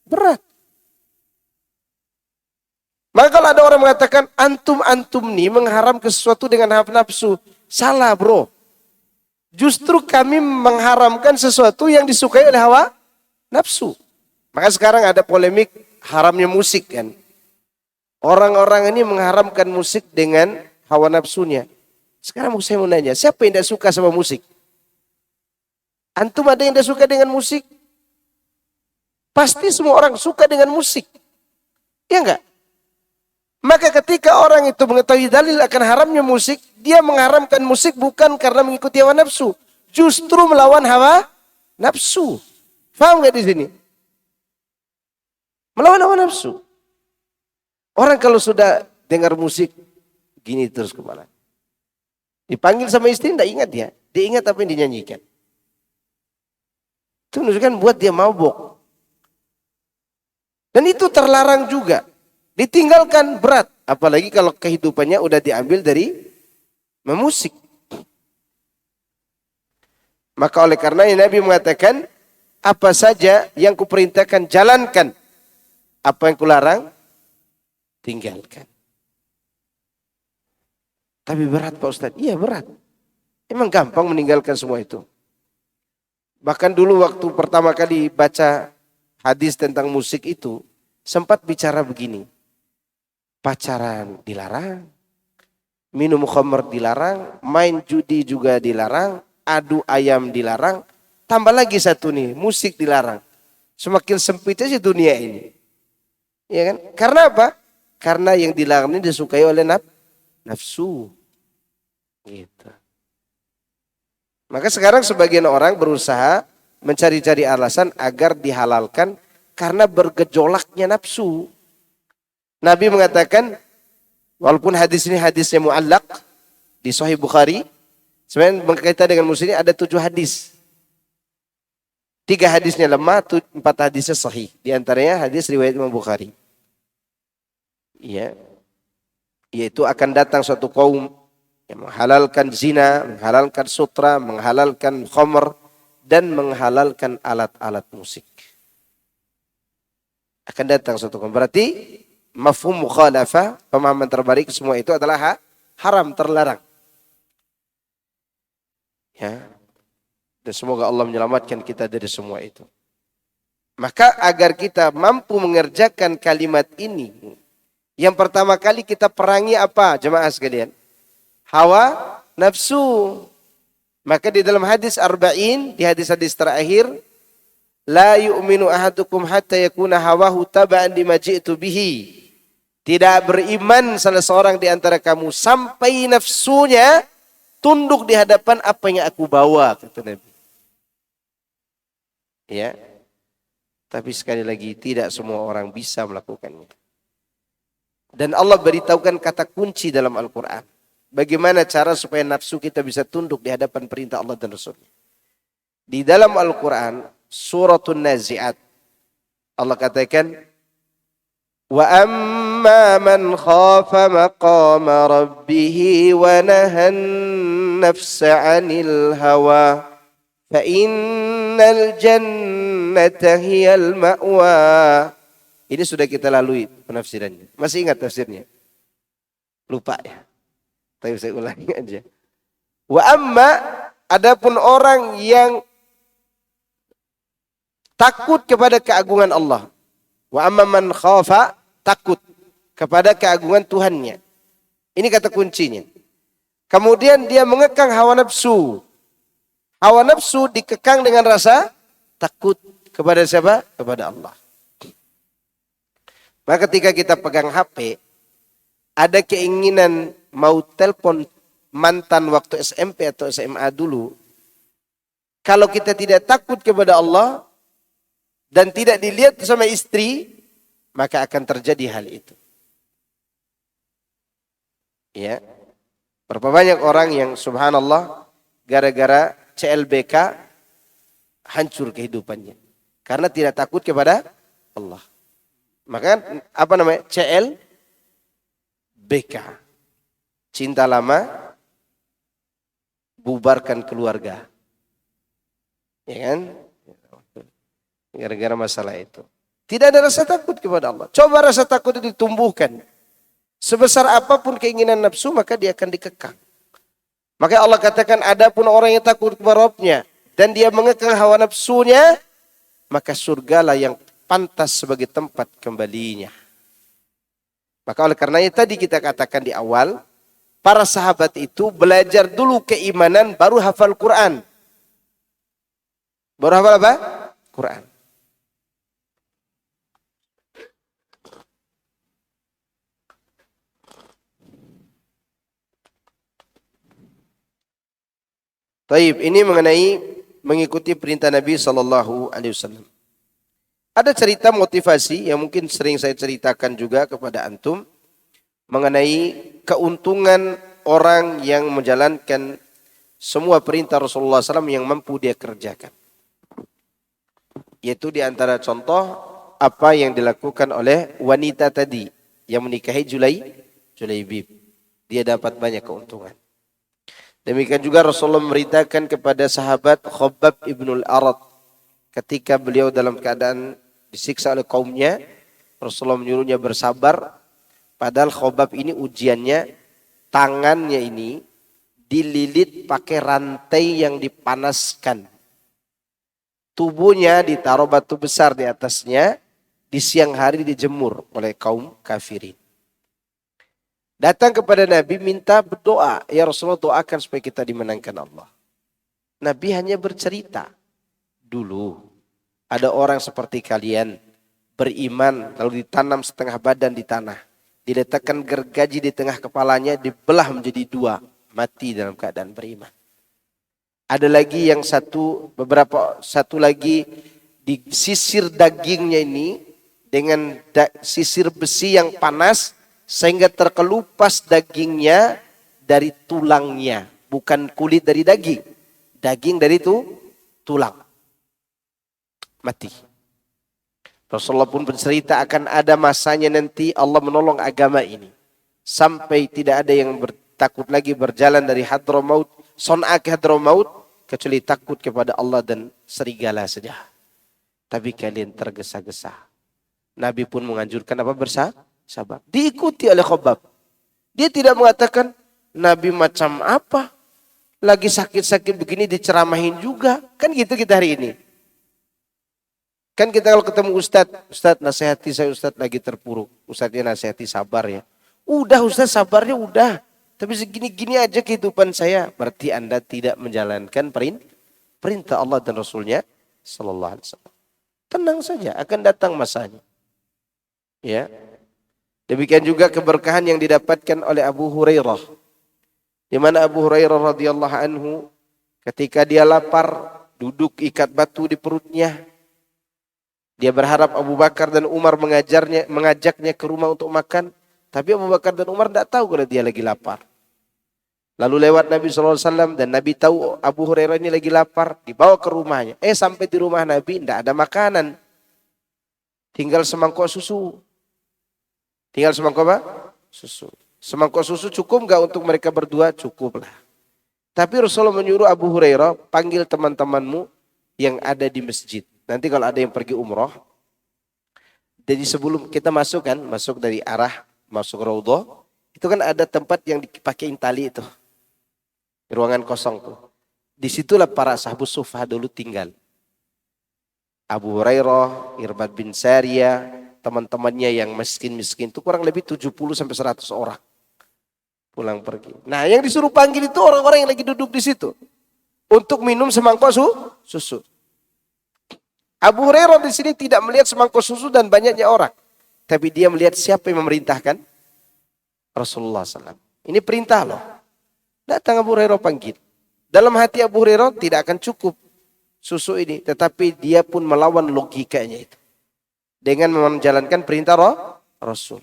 Berat. Maka kalau ada orang mengatakan antum nih mengharamkan sesuatu dengan hawa nafsu, salah bro. Justru kami mengharamkan sesuatu yang disukai oleh hawa nafsu. Maka sekarang ada polemik haramnya musik kan. Orang-orang ini mengharamkan musik dengan hawa nafsunya. Sekarang saya mau nanya, siapa yang tidak suka sama musik? Antum ada yang tidak suka dengan musik? Pasti semua orang suka dengan musik. Ya enggak? Maka ketika orang itu mengetahui dalil akan haramnya musik, dia mengharamkan musik bukan karena mengikuti hawa nafsu, justru melawan hawa nafsu. Paham nggak di sini? Melawan hawa nafsu. Orang kalau sudah dengar musik gini terus kepala. Dipanggil sama istri tidak ingat dia. Dia ingat apa yang dinyanyikan. Itu menunjukkan buat dia mabuk. Dan itu terlarang juga. Ditinggalkan berat. Apalagi kalau kehidupannya udah diambil dari memusik. Maka oleh karenanya Nabi mengatakan, apa saja yang kuperintahkan jalankan. Apa yang kularang, tinggalkan. Tapi berat Pak Ustadz. Iya berat. Emang gampang meninggalkan semua itu. Bahkan dulu waktu pertama kali baca hadis tentang musik itu, sempat bicara begini. Pacaran dilarang, minum khamr dilarang, main judi juga dilarang, adu ayam dilarang, tambah lagi satu nih, musik dilarang. Semakin sempit aja dunia ini. Ya kan? Karena apa? Karena yang dilarang ini disukai oleh nafsu. Gitu. Maka sekarang sebagian orang berusaha mencari-cari alasan agar dihalalkan karena bergejolaknya nafsu. Nabi mengatakan, walaupun hadis ini hadisnya mu'allaq di Sahih Bukhari, sebenarnya berkaitan dengan musik ini ada 7 hadis. 3 hadisnya lemah, 4 hadisnya sahih. Di antaranya hadis riwayat Imam Bukhari. Ya, yaitu akan datang suatu kaum yang menghalalkan zina, menghalalkan sutra, menghalalkan khamr, dan menghalalkan alat-alat musik. Akan datang suatu kaum. Berarti mafhum mukhalafah, pemahaman terbalik semua itu adalah haram, terlarang. Ya. Dan semoga Allah menyelamatkan kita dari semua itu. Maka agar kita mampu mengerjakan kalimat ini, yang pertama kali kita perangi apa jemaah sekalian? Hawa nafsu. Maka di dalam hadis arba'in, di hadis-hadis terakhir, la yu'minu ahadukum hatta yakuna hawahu taba'an lima ji'tu bihi. Tidak beriman salah seorang di antara kamu sampai nafsunya tunduk di hadapan apa yang aku bawa, kata Nabi. Ya. Tapi sekali lagi tidak semua orang bisa melakukannya. Dan Allah beritahukan kata kunci dalam Al-Quran. Bagaimana cara supaya nafsu kita bisa tunduk di hadapan perintah Allah dan Rasulnya. Di dalam Al-Quran, Suratul Nazi'at, Allah katakan, wa amma man khafa maqama rabbih wa nahan nafsa 'anil hawa fa innal jannata hiyal ma'wa. Ini sudah kita lalui penafsirannya. Masih ingat tafsirnya? Lupa ya. Tapi saya ulangi aja. Wa amma, adapun orang yang takut kepada keagungan Allah. Wa amma man khafa, takut kepada keagungan Tuhannya. Ini kata kuncinya. Kemudian dia mengekang hawa nafsu. Hawa nafsu dikekang dengan rasa takut kepada siapa? Kepada Allah. Maka ketika kita pegang HP, ada keinginan mau telepon mantan waktu SMP atau SMA dulu. Kalau kita tidak takut kepada Allah dan tidak dilihat sama istri, maka akan terjadi hal itu. Ya. Berapa banyak orang yang subhanallah gara-gara CLBK hancur kehidupannya karena tidak takut kepada Allah. Maka apa namanya? CLBK. Cinta lama, bubarkan keluarga. Ya kan? Gara-gara masalah itu. Tidak ada rasa takut kepada Allah. Coba rasa takut itu ditumbuhkan. Sebesar apapun keinginan nafsu, maka dia akan dikekang. Maka Allah katakan, adapun orang yang takut kepada Rabbnya, dan dia mengekang hawa nafsunya, maka surgalah yang pantas sebagai tempat kembalinya. Maka oleh karenanya tadi kita katakan di awal, para sahabat itu belajar dulu keimanan baru hafal Quran. Baru hafal apa? Quran. Taib, ini mengenai mengikuti perintah Nabi Sallallahu Alaihi Wasallam. Ada cerita motivasi yang mungkin sering saya ceritakan juga kepada antum mengenai keuntungan orang yang menjalankan semua perintah Rasulullah SAW yang mampu dia kerjakan. Yaitu di antara contoh apa yang dilakukan oleh wanita tadi yang menikahi Julaibib. Dia dapat banyak keuntungan. Demikian juga Rasulullah memerintahkan kepada sahabat Khabbab ibnul Arad ketika beliau dalam keadaan disiksa oleh kaumnya, Rasulullah menyuruhnya bersabar. Padahal Khabbab ini ujiannya, tangannya ini dililit pakai rantai yang dipanaskan. Tubuhnya ditaruh batu besar di atasnya, di siang hari dijemur oleh kaum kafirin. Datang kepada Nabi minta berdoa, ya Rasulullah doakan supaya kita dimenangkan Allah. Nabi hanya bercerita, dulu ada orang seperti kalian beriman lalu ditanam setengah badan di tanah. Diletakkan gergaji di tengah kepalanya, dibelah menjadi dua, mati dalam keadaan beriman. Ada lagi yang satu lagi disisir dagingnya ini dengan sisir besi yang panas sehingga terkelupas dagingnya dari tulangnya, bukan kulit dari daging. Daging dari tulang. Mati. Rasulullah pun bercerita akan ada masanya nanti Allah menolong agama ini. Sampai tidak ada yang takut lagi berjalan dari Hadramaut, Son'a ke Hadramaut, kecuali takut kepada Allah dan serigala saja. Tapi kalian tergesa-gesa. Nabi pun menganjurkan apa? Bersabar. Diikuti oleh Khabbab. Dia tidak mengatakan, Nabi macam apa? Lagi sakit-sakit begini diceramahin juga. Kan gitu kita hari ini. Kan kita kalau ketemu Ustadz nasihati saya, Ustadz lagi terpuruk. Ustadznya nasihati sabar ya. Udah Ustadz sabarnya udah. Tapi segini-gini aja kehidupan saya. Berarti Anda tidak menjalankan perintah Allah dan Rasulnya Sallallahu Alaihi Wasallam. Tenang saja, akan datang masanya. Ya. Demikian juga keberkahan yang didapatkan oleh Abu Hurairah. Di mana Abu Hurairah radhiyallahu anhu ketika dia lapar, duduk ikat batu di perutnya. Dia berharap Abu Bakar dan Umar mengajaknya ke rumah untuk makan. Tapi Abu Bakar dan Umar tidak tahu kalau dia lagi lapar. Lalu lewat Nabi SAW dan Nabi tahu Abu Hurairah ini lagi lapar. Dibawa ke rumahnya. Sampai di rumah Nabi tidak ada makanan. Tinggal semangkok susu. Tinggal semangkok apa? Susu. Semangkok susu cukup nggak untuk mereka berdua? Cukup lah. Tapi Rasulullah menyuruh Abu Hurairah, panggil teman-temanmu yang ada di masjid. Nanti kalau ada yang pergi umroh, jadi sebelum kita masuk dari arah masuk Raudhah, itu kan ada tempat yang dipakein tali itu. Ruangan kosong tuh. Disitulah para sahabus suffah dulu tinggal. Abu Hurairah, Irbad bin Sariyah, teman-temannya yang miskin-miskin itu kurang lebih 70 sampai 100 orang. Pulang pergi. Nah, yang disuruh panggil itu orang-orang yang lagi duduk di situ untuk minum semangkok susu. Abu Hurairah di sini tidak melihat semangkok susu dan banyaknya orang. Tapi dia melihat siapa yang memerintahkan? Rasulullah SAW. Ini perintah loh. Datang Abu Hurairah panggil. Dalam hati Abu Hurairah tidak akan cukup susu ini. Tetapi dia pun melawan logikanya itu. Dengan menjalankan perintah Rasul.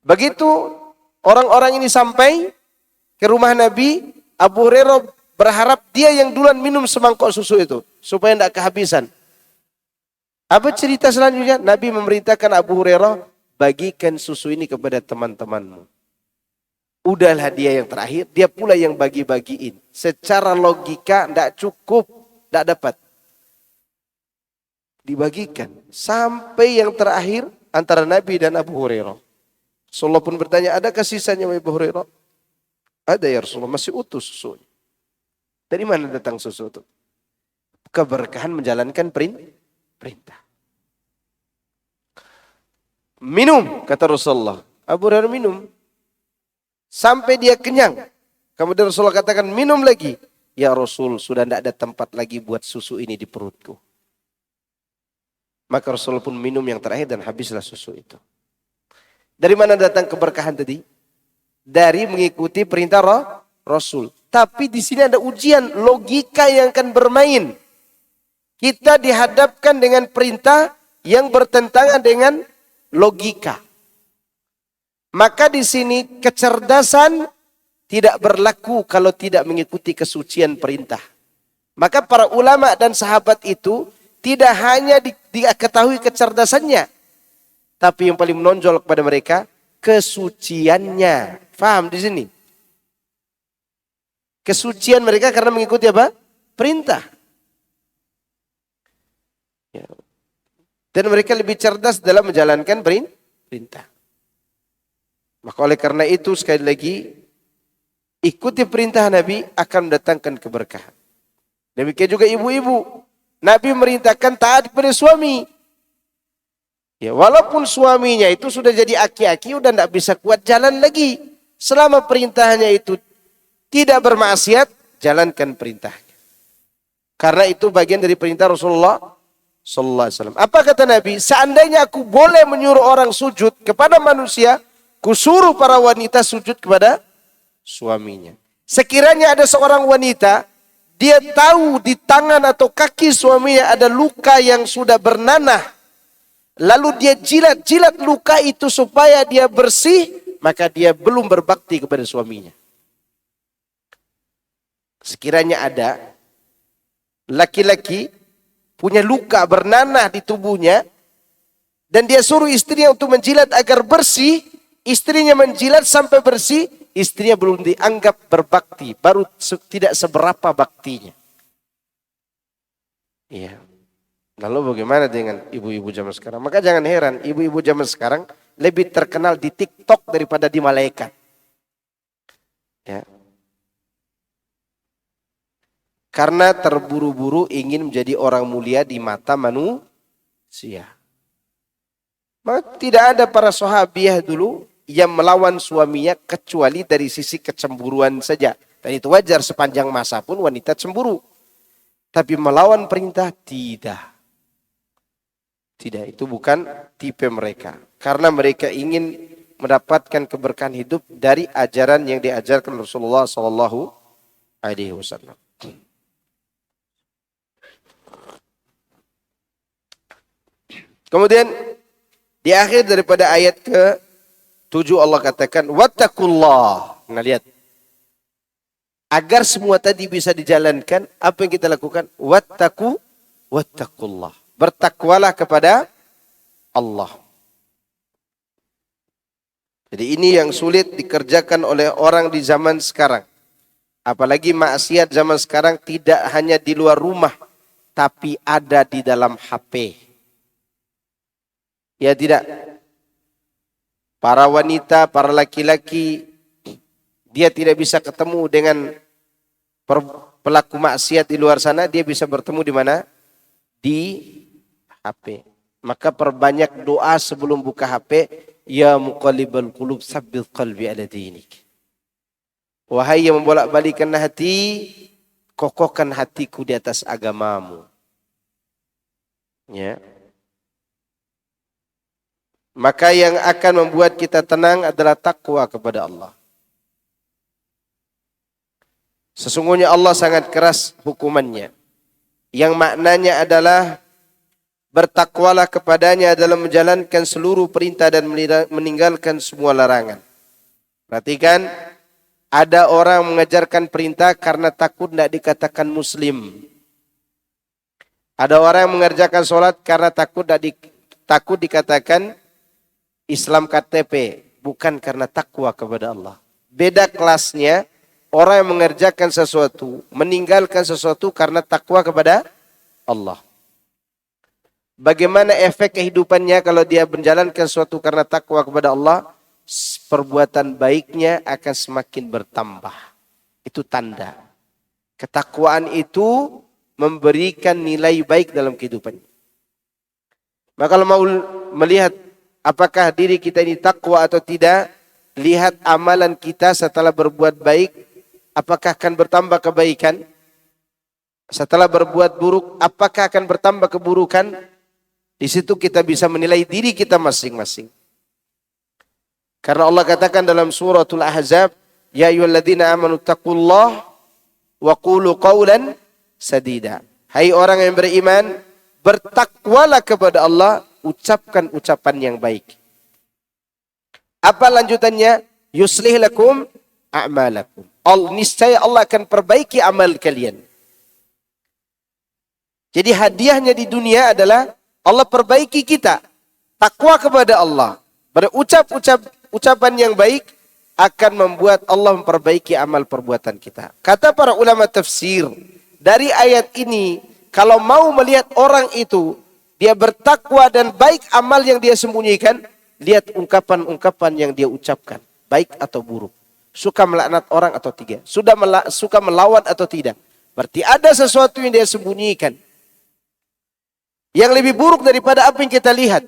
Begitu orang-orang ini sampai ke rumah Nabi, Abu Hurairah berharap dia yang duluan minum semangkok susu itu. Supaya tidak kehabisan. Apa cerita selanjutnya? Nabi memerintahkan Abu Hurairah, bagikan susu ini kepada teman-temanmu. Udahlah dia yang terakhir, dia pula yang bagi-bagiin. Secara logika tidak cukup, tidak dapat. Dibagikan. Sampai yang terakhir antara Nabi dan Abu Hurairah. Rasulullah pun bertanya, adakah sisanya Abu Hurairah? Ada ya Rasulullah, masih utuh susunya. Dari mana datang susu itu? Keberkahan menjalankan perintah. Minum, kata Rasulullah. Abu Hurairah minum. Sampai dia kenyang. Kemudian Rasulullah katakan, minum lagi. Ya Rasul, sudah tidak ada tempat lagi buat susu ini di perutku. Maka Rasulullah pun minum yang terakhir dan habislah susu itu. Dari mana datang keberkahan tadi? Dari mengikuti perintah Rasul. Tapi di sini ada ujian logika yang akan bermain. Kita dihadapkan dengan perintah yang bertentangan dengan logika. Maka di sini kecerdasan tidak berlaku kalau tidak mengikuti kesucian perintah. Maka para ulama dan sahabat itu tidak hanya diketahui kecerdasannya, tapi yang paling menonjol kepada mereka kesuciannya. Faham di sini? Kesucian mereka karena mengikuti apa? Perintah. Ya. Dan mereka lebih cerdas dalam menjalankan perintah. Maka oleh karena itu sekali lagi ikuti perintah Nabi akan mendatangkan keberkahan. Demikian juga ibu-ibu. Nabi merintahkan taat kepada suami. Ya, walaupun suaminya itu sudah jadi aki-aki, udah tidak bisa kuat jalan lagi. Selama perintahnya itu tidak bermaksiat, jalankan perintahnya. Karena itu bagian dari perintah Rasulullah Sallallahu Alaihi Wasallam. Apa kata Nabi? Seandainya aku boleh menyuruh orang sujud kepada manusia, kusuruh para wanita sujud kepada suaminya. Sekiranya ada seorang wanita, dia tahu di tangan atau kaki suaminya ada luka yang sudah bernanah, lalu dia jilat-jilat luka itu supaya dia bersih, maka dia belum berbakti kepada suaminya. Sekiranya ada laki-laki punya luka bernanah di tubuhnya, dan dia suruh istrinya untuk menjilat agar bersih, istrinya menjilat sampai bersih, istrinya belum dianggap berbakti, baru tidak seberapa baktinya. Iya. Lalu bagaimana dengan ibu-ibu zaman sekarang? Maka jangan heran, ibu-ibu zaman sekarang lebih terkenal di TikTok daripada di malaikat. Ya. Karena terburu-buru ingin menjadi orang mulia di mata manusia. Maka tidak ada para sahabiah dulu yang melawan suaminya kecuali dari sisi kecemburuan saja. Dan itu wajar, sepanjang masa pun wanita cemburu. Tapi melawan perintah tidak. Tidak, itu bukan tipe mereka. Karena mereka ingin mendapatkan keberkahan hidup dari ajaran yang diajarkan Rasulullah Sallallahu Alaihi Wasallam. Kemudian di akhir daripada ayat ke-7 Allah katakan wattaqullah. Nah lihat. Agar semua tadi bisa dijalankan, apa yang kita lakukan? Wattaqullah. Bertakwalah kepada Allah. Jadi ini yang sulit dikerjakan oleh orang di zaman sekarang. Apalagi maksiat zaman sekarang tidak hanya di luar rumah, tapi ada di dalam HP. Ya tidak. Para wanita, para laki-laki, dia tidak bisa ketemu dengan pelaku maksiat di luar sana, dia bisa bertemu di mana? Di HP. Maka perbanyak doa sebelum buka HP, ya muqallibal qulub tsabbit qalbi ala dinik. Wahai yang membolak-balikan hati, kokohkan hatiku di atas agamamu. Ya. Maka yang akan membuat kita tenang adalah takwa kepada Allah. Sesungguhnya Allah sangat keras hukumannya. Yang maknanya adalah bertakwalah kepadanya dalam menjalankan seluruh perintah dan meninggalkan semua larangan. Perhatikan, ada orang mengajarkan perintah karena takut tidak dikatakan muslim. Ada orang yang mengerjakan sholat karena takut dikatakan Islam KTP, bukan karena takwa kepada Allah. Beda kelasnya orang yang mengerjakan sesuatu, meninggalkan sesuatu karena takwa kepada Allah. Bagaimana efek kehidupannya kalau dia menjalankan sesuatu karena takwa kepada Allah? Perbuatan baiknya akan semakin bertambah. Itu tanda. Ketakwaan itu memberikan nilai baik dalam kehidupannya. Maka kalau mau melihat apakah diri kita ini takwa atau tidak, lihat amalan kita setelah berbuat baik, apakah akan bertambah kebaikan? Setelah berbuat buruk, apakah akan bertambah keburukan? Di situ kita bisa menilai diri kita masing-masing. Karena Allah katakan dalam suratul Ahzab, Ya ayyuhalladzina amanu taqullaha wa qulu qawlan sadida. Hai orang yang beriman, bertakwalah kepada Allah, ucapkan ucapan yang baik. Apa lanjutannya? Yuslih lakum a'malakum. Niscaya Allah akan perbaiki amal kalian. Jadi hadiahnya di dunia adalah Allah perbaiki kita. Takwa kepada Allah. Ucapan yang baik akan membuat Allah memperbaiki amal perbuatan kita. Kata para ulama tafsir, dari ayat ini, kalau mau melihat orang itu, dia bertakwa dan baik amal yang dia sembunyikan, lihat ungkapan-ungkapan yang dia ucapkan, baik atau buruk. Suka melaknat orang atau tidak. Suka melawan atau tidak. Berarti ada sesuatu yang dia sembunyikan. Yang lebih buruk daripada apa yang kita lihat.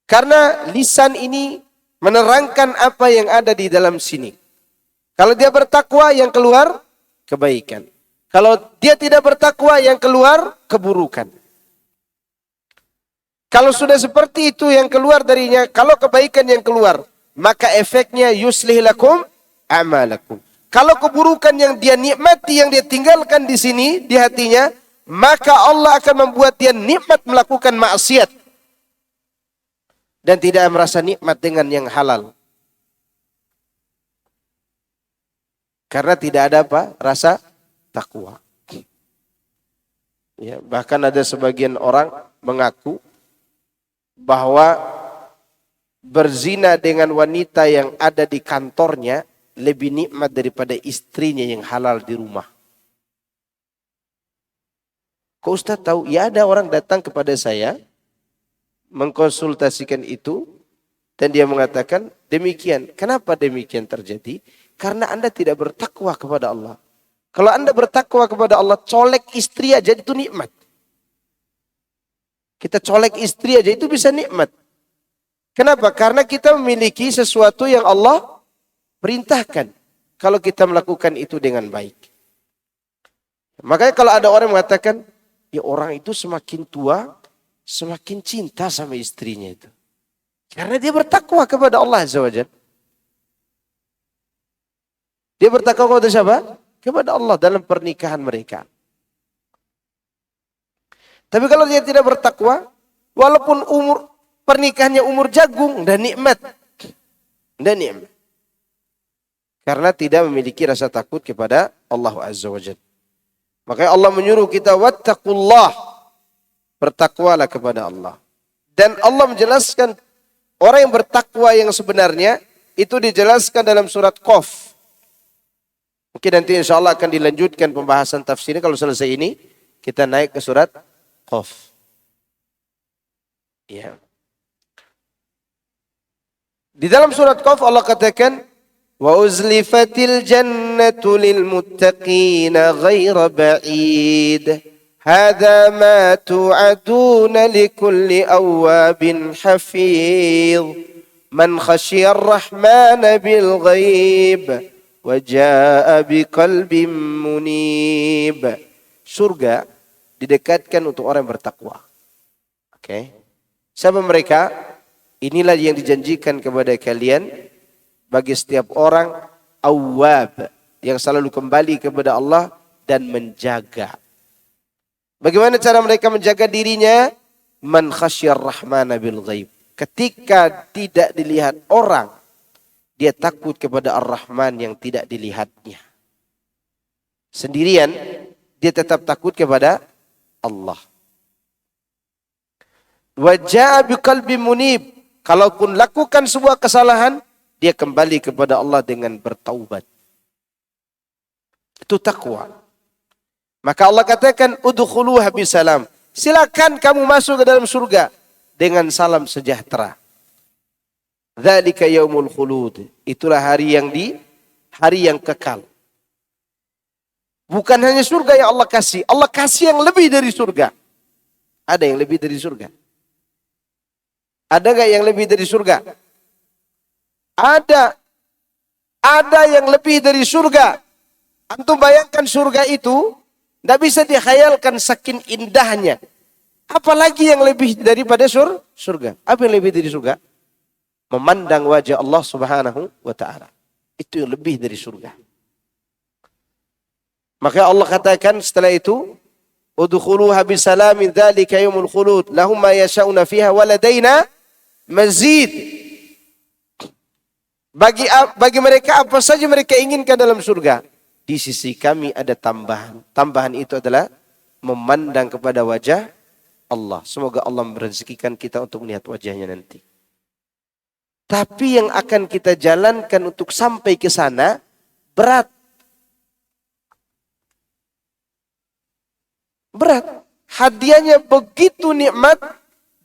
Karena lisan ini menerangkan apa yang ada di dalam sini. Kalau dia bertakwa, yang keluar kebaikan. Kalau dia tidak bertakwa, yang keluar keburukan. Kalau sudah seperti itu yang keluar darinya, kalau kebaikan yang keluar, maka efeknya yuslih lakum a'malakum. Kalau keburukan yang dia nikmati, yang dia tinggalkan di sini, di hatinya, maka Allah akan membuat dia nikmat melakukan maksiat. Dan tidak merasa nikmat dengan yang halal. Karena tidak ada apa? Rasa takwa. Ya, bahkan ada sebagian orang mengaku bahwa berzina dengan wanita yang ada di kantornya lebih nikmat daripada istrinya yang halal di rumah. Kok Ustaz tahu? Ya ada orang datang kepada saya mengkonsultasikan itu dan dia mengatakan demikian. Kenapa demikian terjadi? Karena Anda tidak bertakwa kepada Allah. Kalau Anda bertakwa kepada Allah, colek istri aja itu nikmat. Kita colek istri aja itu bisa nikmat. Kenapa? Karena kita memiliki sesuatu yang Allah perintahkan. Kalau kita melakukan itu dengan baik. Makanya kalau ada orang mengatakan, ya orang itu semakin tua, semakin cinta sama istrinya itu. Karena dia bertakwa kepada Allah Azza wa Jalla. Dia bertakwa kepada siapa? Kepada Allah dalam pernikahan mereka. Tapi kalau dia tidak bertakwa, walaupun pernikahannya umur jagung dan nikmat. Dan nikmat. Karena tidak memiliki rasa takut kepada Allah Azza wa Jalla. Makanya Allah menyuruh kita wattaqullah, bertakwalah kepada Allah. Dan Allah menjelaskan orang yang bertakwa yang sebenarnya itu dijelaskan dalam surat Qaf. Mungkin nanti insya Allah akan dilanjutkan pembahasan tafsirnya. Kalau selesai ini kita naik ke surat Qaf. Ya. Di dalam surat Qaf Allah katakan وَأُزْلِفَتِ الْجَنَّةُ لِلْمُتَّقِينَ غَيْرَ بَعِيدٍ هَذَا مَا تُوعَدُونَ لِكُلِّ أَوَّابٍ حَفِيظٍ مَنْ خَشِيَ الرَّحْمَنَ بِالْغَيْبِ وَجَاءَ بِقَلْبٍ مُنِيبٍ. Surga didekatkan untuk orang yang bertakwa. Oke. Siapa mereka? Inilah yang dijanjikan kepada kalian bagi setiap orang awwab yang selalu kembali kepada Allah dan menjaga. Bagaimana cara mereka menjaga dirinya? Man khasyar rahmana bil ghaib. Ketika tidak dilihat orang, dia takut kepada Ar-Rahman yang tidak dilihatnya. Sendirian, dia tetap takut kepada Allah. Wa jaa biqalbin munib. Kalaupun lakukan sebuah kesalahan, dia kembali kepada Allah dengan bertaubat. Itu takwa. Maka Allah katakan, udkhuluha bisalam. Silakan kamu masuk ke dalam surga dengan salam sejahtera. Dzalika yaumul khulud. Itulah hari yang kekal. Bukan hanya surga yang Allah kasih. Allah kasih yang lebih dari surga. Ada yang lebih dari surga? Ada enggak yang lebih dari surga? Ada yang lebih dari surga. Antum bayangkan surga itu tidak bisa dikhayalkan saking indahnya. Apalagi yang lebih daripada surga? Apa yang lebih dari surga? memandang wajah Allah Subhanahu wa taala. Itu yang lebih dari surga. Maka Allah katakan setelah itu, udkhuluha bisalamin dzalika yaumul khulud lahum ma yasha'una fiha wa ladaina mazid. Bagi mereka apa saja mereka inginkan dalam surga, di sisi kami ada tambahan. Tambahan itu adalah memandang kepada wajah Allah. Semoga Allah merezekikan kita untuk melihat wajahnya nanti. Tapi yang akan kita jalankan untuk sampai ke sana berat. Berat. Hadiahnya begitu nikmat,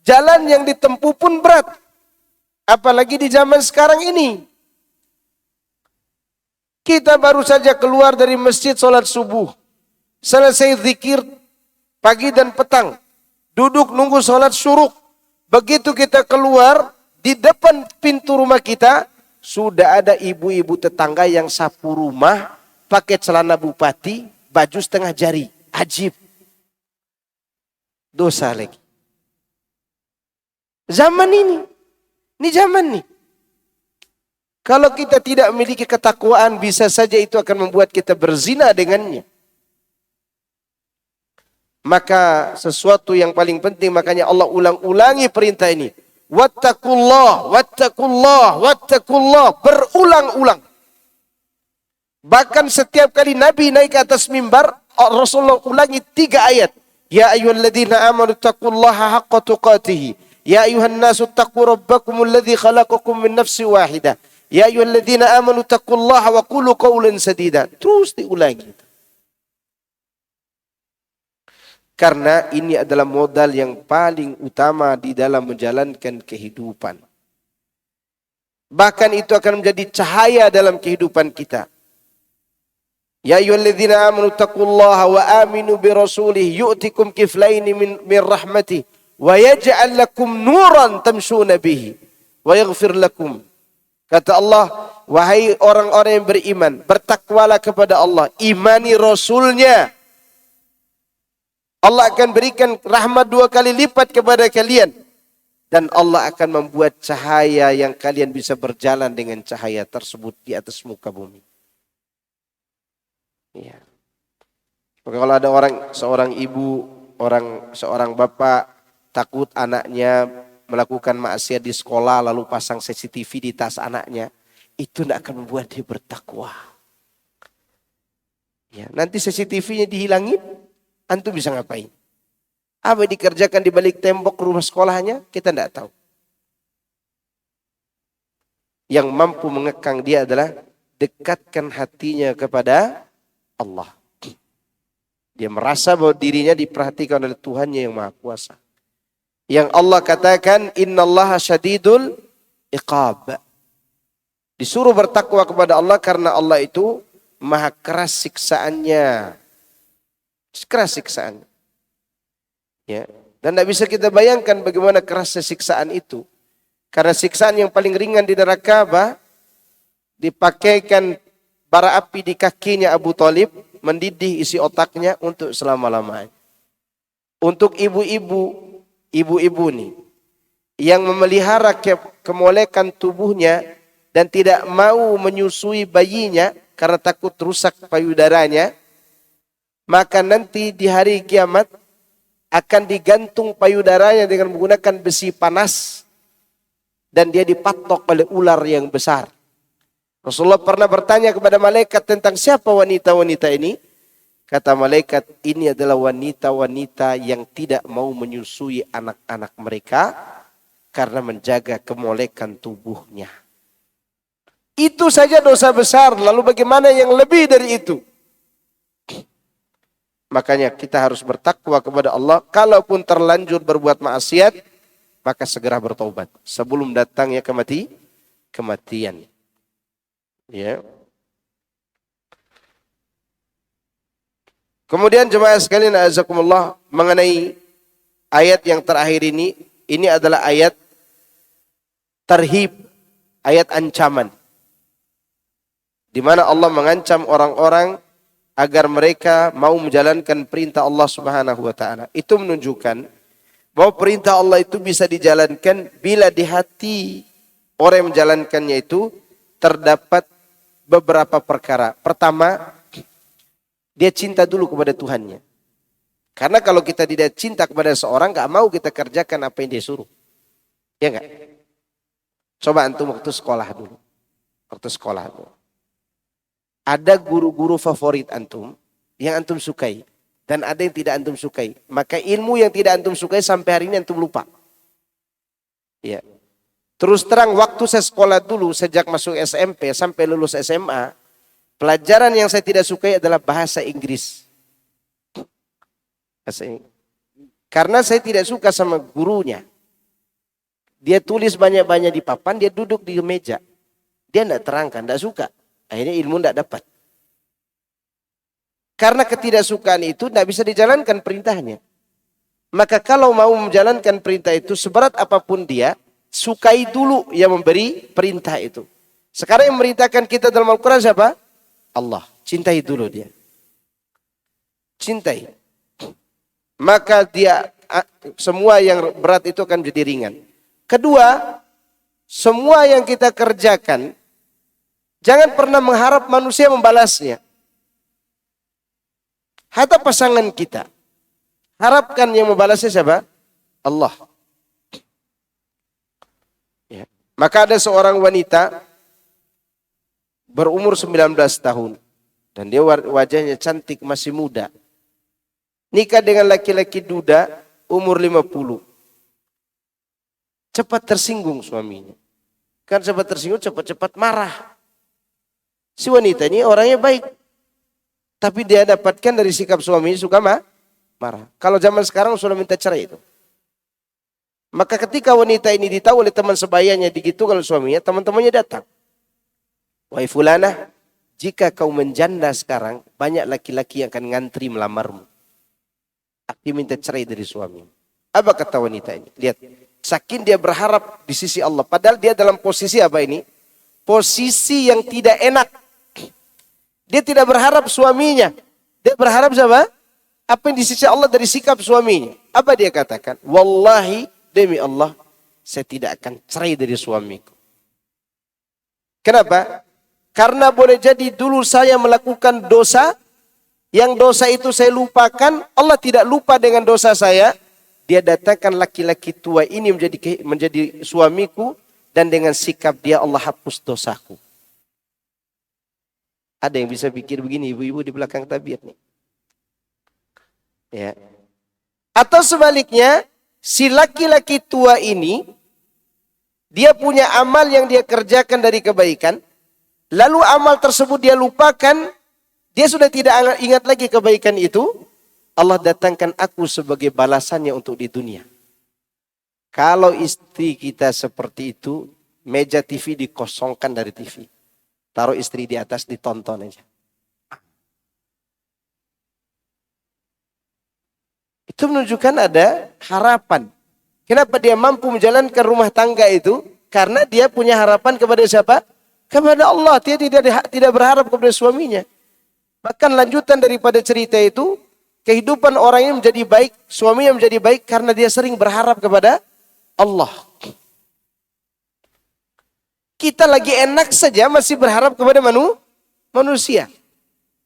jalan yang ditempuh pun berat. Apalagi di zaman sekarang ini. Kita baru saja keluar dari masjid sholat subuh. Selesai zikir pagi dan petang. Duduk nunggu sholat syuruk. Begitu kita keluar, di depan pintu rumah kita, sudah ada ibu-ibu tetangga yang sapu rumah, pakai celana bupati, baju setengah jari. Ajib. Dosa lagi. Zaman ini zaman nih. Kalau kita tidak memiliki ketakwaan, bisa saja itu akan membuat kita berzina dengannya. Maka sesuatu yang paling penting, makanya Allah ulang-ulangi perintah ini. Wattaqullah, wattaqullah, wattaqullah. Berulang-ulang. Bahkan setiap kali Nabi naik ke atas mimbar, Rasulullah ulangi 3 ayat. Ya ayyuhalladzina amanu taqullaha haqqa tuqatih. Ya ayyuhan nasu taqu rabbakumul ladzi khalaqakum min nafsin wahidah. Ya ayyuhalladzina amanu taqullaha wa qulu qawlan sadida. Terus diulangi. Karena ini adalah modal yang paling utama di dalam menjalankan kehidupan. Bahkan itu akan menjadi cahaya dalam kehidupan kita. Ya ayyuhalladzina amanu taqullaha wa aminu bi rasulih yu'tikum kiflaini min rahmatih wa yaj'al lakum nuran tamshuna bihi wa yaghfir lakum. Kata Allah, wahai orang-orang yang beriman, bertakwalah kepada Allah, imani Rasulnya. Allah akan berikan rahmat 2 kali lipat kepada kalian. Dan Allah akan membuat cahaya yang kalian bisa berjalan dengan cahaya tersebut di atas muka bumi. Ya. Maka kalau ada seorang ibu, seorang bapak takut anaknya melakukan maksiat di sekolah lalu pasang CCTV di tas anaknya, itu tidak akan membuat dia bertakwa. Ya, nanti CCTV-nya dihilangin, antum bisa ngapain? Apa yang dikerjakan di balik tembok rumah sekolahnya, kita tidak tahu. Yang mampu mengekang dia adalah dekatkan hatinya kepada Allah. Dia merasa bahwa dirinya diperhatikan oleh Tuhannya yang Maha Kuasa. Yang Allah katakan, innallaha syadidul iqab. Disuruh bertakwa kepada Allah karena Allah itu maha keras siksaannya. Keras siksaannya. Ya. Dan tidak bisa kita bayangkan bagaimana kerasnya siksaan itu. Karena siksaan yang paling ringan di neraka apa? Dipakaikan bara api di kakinya Abu Thalib, mendidih isi otaknya untuk selama-lamanya. Untuk ibu-ibu nih yang memelihara kemolekan tubuhnya dan tidak mau menyusui bayinya karena takut rusak payudaranya, maka nanti di hari kiamat akan digantung payudaranya dengan menggunakan besi panas dan dia dipatok oleh ular yang besar. Rasulullah pernah bertanya kepada malaikat tentang siapa wanita-wanita ini. Kata malaikat, ini adalah wanita-wanita yang tidak mau menyusui anak-anak mereka karena menjaga kemolekan tubuhnya. Itu saja dosa besar, lalu bagaimana yang lebih dari itu? Makanya kita harus bertakwa kepada Allah. Kalaupun terlanjur berbuat maksiat, maka segera bertobat sebelum datangnya kematian. Ya. Kemudian jemaah sekalian azakumullah, mengenai ayat yang terakhir ini adalah ayat tarhib, ayat ancaman. Di mana Allah mengancam orang-orang agar mereka mau menjalankan perintah Allah Subhanahu wa taala. Itu menunjukkan bahwa perintah Allah itu bisa dijalankan bila di hati orang yang menjalankannya itu terdapat beberapa perkara. Pertama, dia cinta dulu kepada Tuhannya. Karena kalau kita tidak cinta kepada seorang, gak mau kita kerjakan apa yang dia suruh. Ya enggak? Coba antum waktu sekolah dulu. Waktu sekolah dulu. Ada guru-guru favorit antum yang antum sukai. Dan ada yang tidak antum sukai. Maka ilmu yang tidak antum sukai sampai hari ini antum lupa. Ya. Terus terang waktu saya sekolah dulu sejak masuk SMP sampai lulus SMA. Pelajaran yang saya tidak sukai adalah bahasa Inggris. Karena saya tidak suka sama gurunya. Dia tulis banyak-banyak di papan, dia duduk di meja. Dia tidak terangkan, tidak suka. Akhirnya ilmu tidak dapat. Karena ketidaksukaan itu tidak bisa dijalankan perintahnya. Maka kalau mau menjalankan perintah itu, seberat apapun dia, sukai dulu yang memberi perintah itu. Sekarang yang memerintahkan kita dalam Al-Quran siapa? Allah. Cintai dulu dia. Cintai. Maka dia semua yang berat itu akan menjadi ringan. Kedua, semua yang kita kerjakan, jangan pernah mengharap manusia membalasnya. Hatta pasangan kita, harapkan yang membalasnya siapa? Allah. Ya. Maka ada seorang wanita berumur 19 tahun. Dan dia wajahnya cantik, masih muda. Nikah dengan laki-laki duda, umur 50. Cepat tersinggung suaminya. Kan cepat tersinggung, cepat-cepat marah. Si wanita ini orangnya baik. Tapi dia dapatkan dari sikap suaminya suka marah. Kalau zaman sekarang sudah minta cerai itu. Maka ketika wanita ini ditahu oleh teman sebayanya begitu kalau suaminya, teman-temannya datang. Wahai fulanah, jika kau menjanda sekarang, banyak laki-laki yang akan ngantri melamarmu. Dia minta cerai dari suami. Apa kata wanita ini? Lihat, saking dia berharap di sisi Allah. Padahal dia dalam posisi apa ini? Posisi yang tidak enak. Dia tidak berharap suaminya. Dia berharap siapa? Apa yang di sisi Allah dari sikap suaminya. Apa dia katakan? Wallahi, demi Allah, saya tidak akan cerai dari suamiku. Kenapa? Karena boleh jadi dulu saya melakukan dosa, yang dosa itu saya lupakan, Allah tidak lupa dengan dosa saya. Dia datangkan laki-laki tua ini menjadi suamiku, dan dengan sikap dia Allah hapus dosaku. Ada yang bisa pikir begini, ibu-ibu di belakang tabir nih. Ya. Atau sebaliknya, si laki-laki tua ini, dia punya amal yang dia kerjakan dari kebaikan, lalu amal tersebut dia lupakan, dia sudah tidak ingat lagi kebaikan itu, Allah datangkan aku sebagai balasannya untuk di dunia. Kalau istri kita seperti itu, meja TV dikosongkan dari TV. Taruh istri di atas, ditonton aja. Itu menunjukkan ada harapan. Kenapa dia mampu menjalankan rumah tangga itu? Karena dia punya harapan kepada siapa? Kepada Allah. Dia tidak berharap kepada suaminya. Bahkan lanjutan daripada cerita itu, kehidupan orang ini menjadi baik, suaminya menjadi baik karena dia sering berharap kepada Allah. Kita lagi enak saja masih berharap kepada manusia.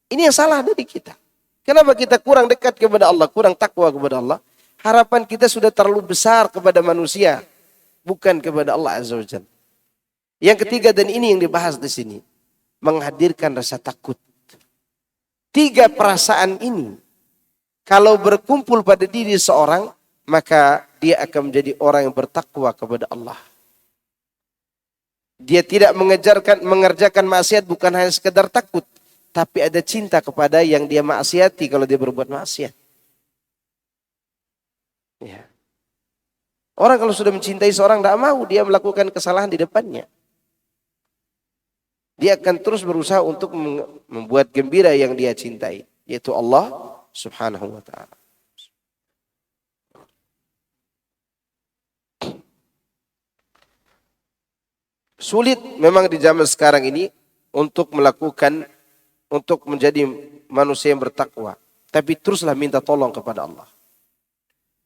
Ini yang salah dari kita. Kenapa kita kurang dekat kepada Allah, kurang takwa kepada Allah? Harapan kita sudah terlalu besar kepada manusia, bukan kepada Allah Azza wa Jalla. Yang ketiga, dan ini yang dibahas di sini, menghadirkan rasa takut. 3 perasaan ini, kalau berkumpul pada diri seorang, maka dia akan menjadi orang yang bertakwa kepada Allah. Dia tidak mengerjakan maksiat bukan hanya sekedar takut, tapi ada cinta kepada yang dia maksiati kalau dia berbuat maksiat. Ya. Orang kalau sudah mencintai seorang tidak mau dia melakukan kesalahan di depannya. Dia akan terus berusaha untuk membuat gembira yang dia cintai, yaitu Allah Subhanahu wa ta'ala. Sulit memang di zaman sekarang ini untuk menjadi manusia yang bertakwa. Tapi teruslah minta tolong kepada Allah.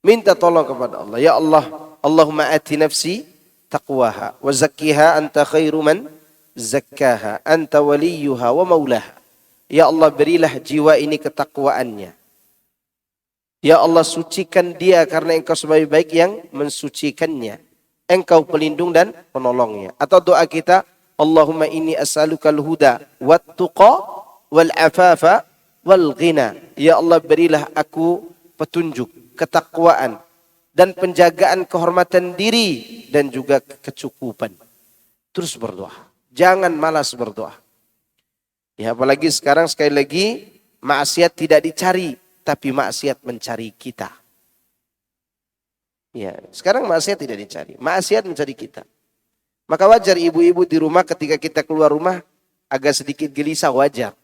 Minta tolong kepada Allah. Ya Allah, Allahumma ati nafsi taqwaha wa zakkiha anta khairu man zakkaha anta waliyuha wa maulaha. Ya Allah, berilah jiwa ini ketakwaannya. Ya Allah, sucikan dia karena Engkau sebaik-baik yang mensucikannya. Engkau pelindung dan penolongnya. Atau doa kita, Allahumma inni as'alukal huda wat tuqa wal afafa wal ghina. Ya Allah, berilah aku petunjuk, ketakwaan dan penjagaan kehormatan diri dan juga kecukupan. Terus berdoa. Jangan malas berdoa. Ya, apalagi sekarang sekali lagi maksiat tidak dicari, tapi maksiat mencari kita. Ya, sekarang maksiat tidak dicari, maksiat mencari kita. Maka wajar ibu-ibu di rumah ketika kita keluar rumah agak sedikit gelisah, wajar.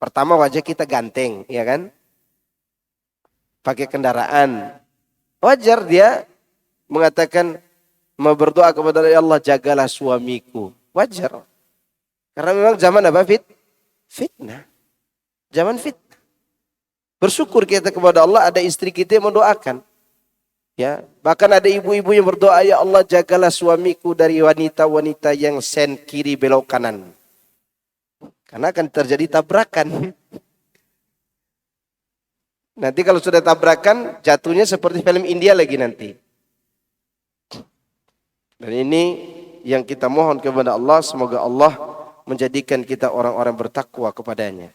Pertama wajah kita ganteng, ya kan? Pakai kendaraan. Wajar dia mengatakan mau berdoa kepada Allah, jagalah suamiku. Wajar. Karena memang zaman apa? Fitnah. Zaman fitnah. Bersyukur kita kepada Allah ada istri kita yang mendoakan. Ya, bahkan ada ibu-ibu yang berdoa, ya Allah jagalah suamiku dari wanita-wanita yang sen kiri belok kanan. Karena akan terjadi tabrakan. Nanti kalau sudah tabrakan jatuhnya seperti film India lagi nanti. Dan ini yang kita mohon kepada Allah, semoga Allah menjadikan kita orang-orang bertakwa kepadanya.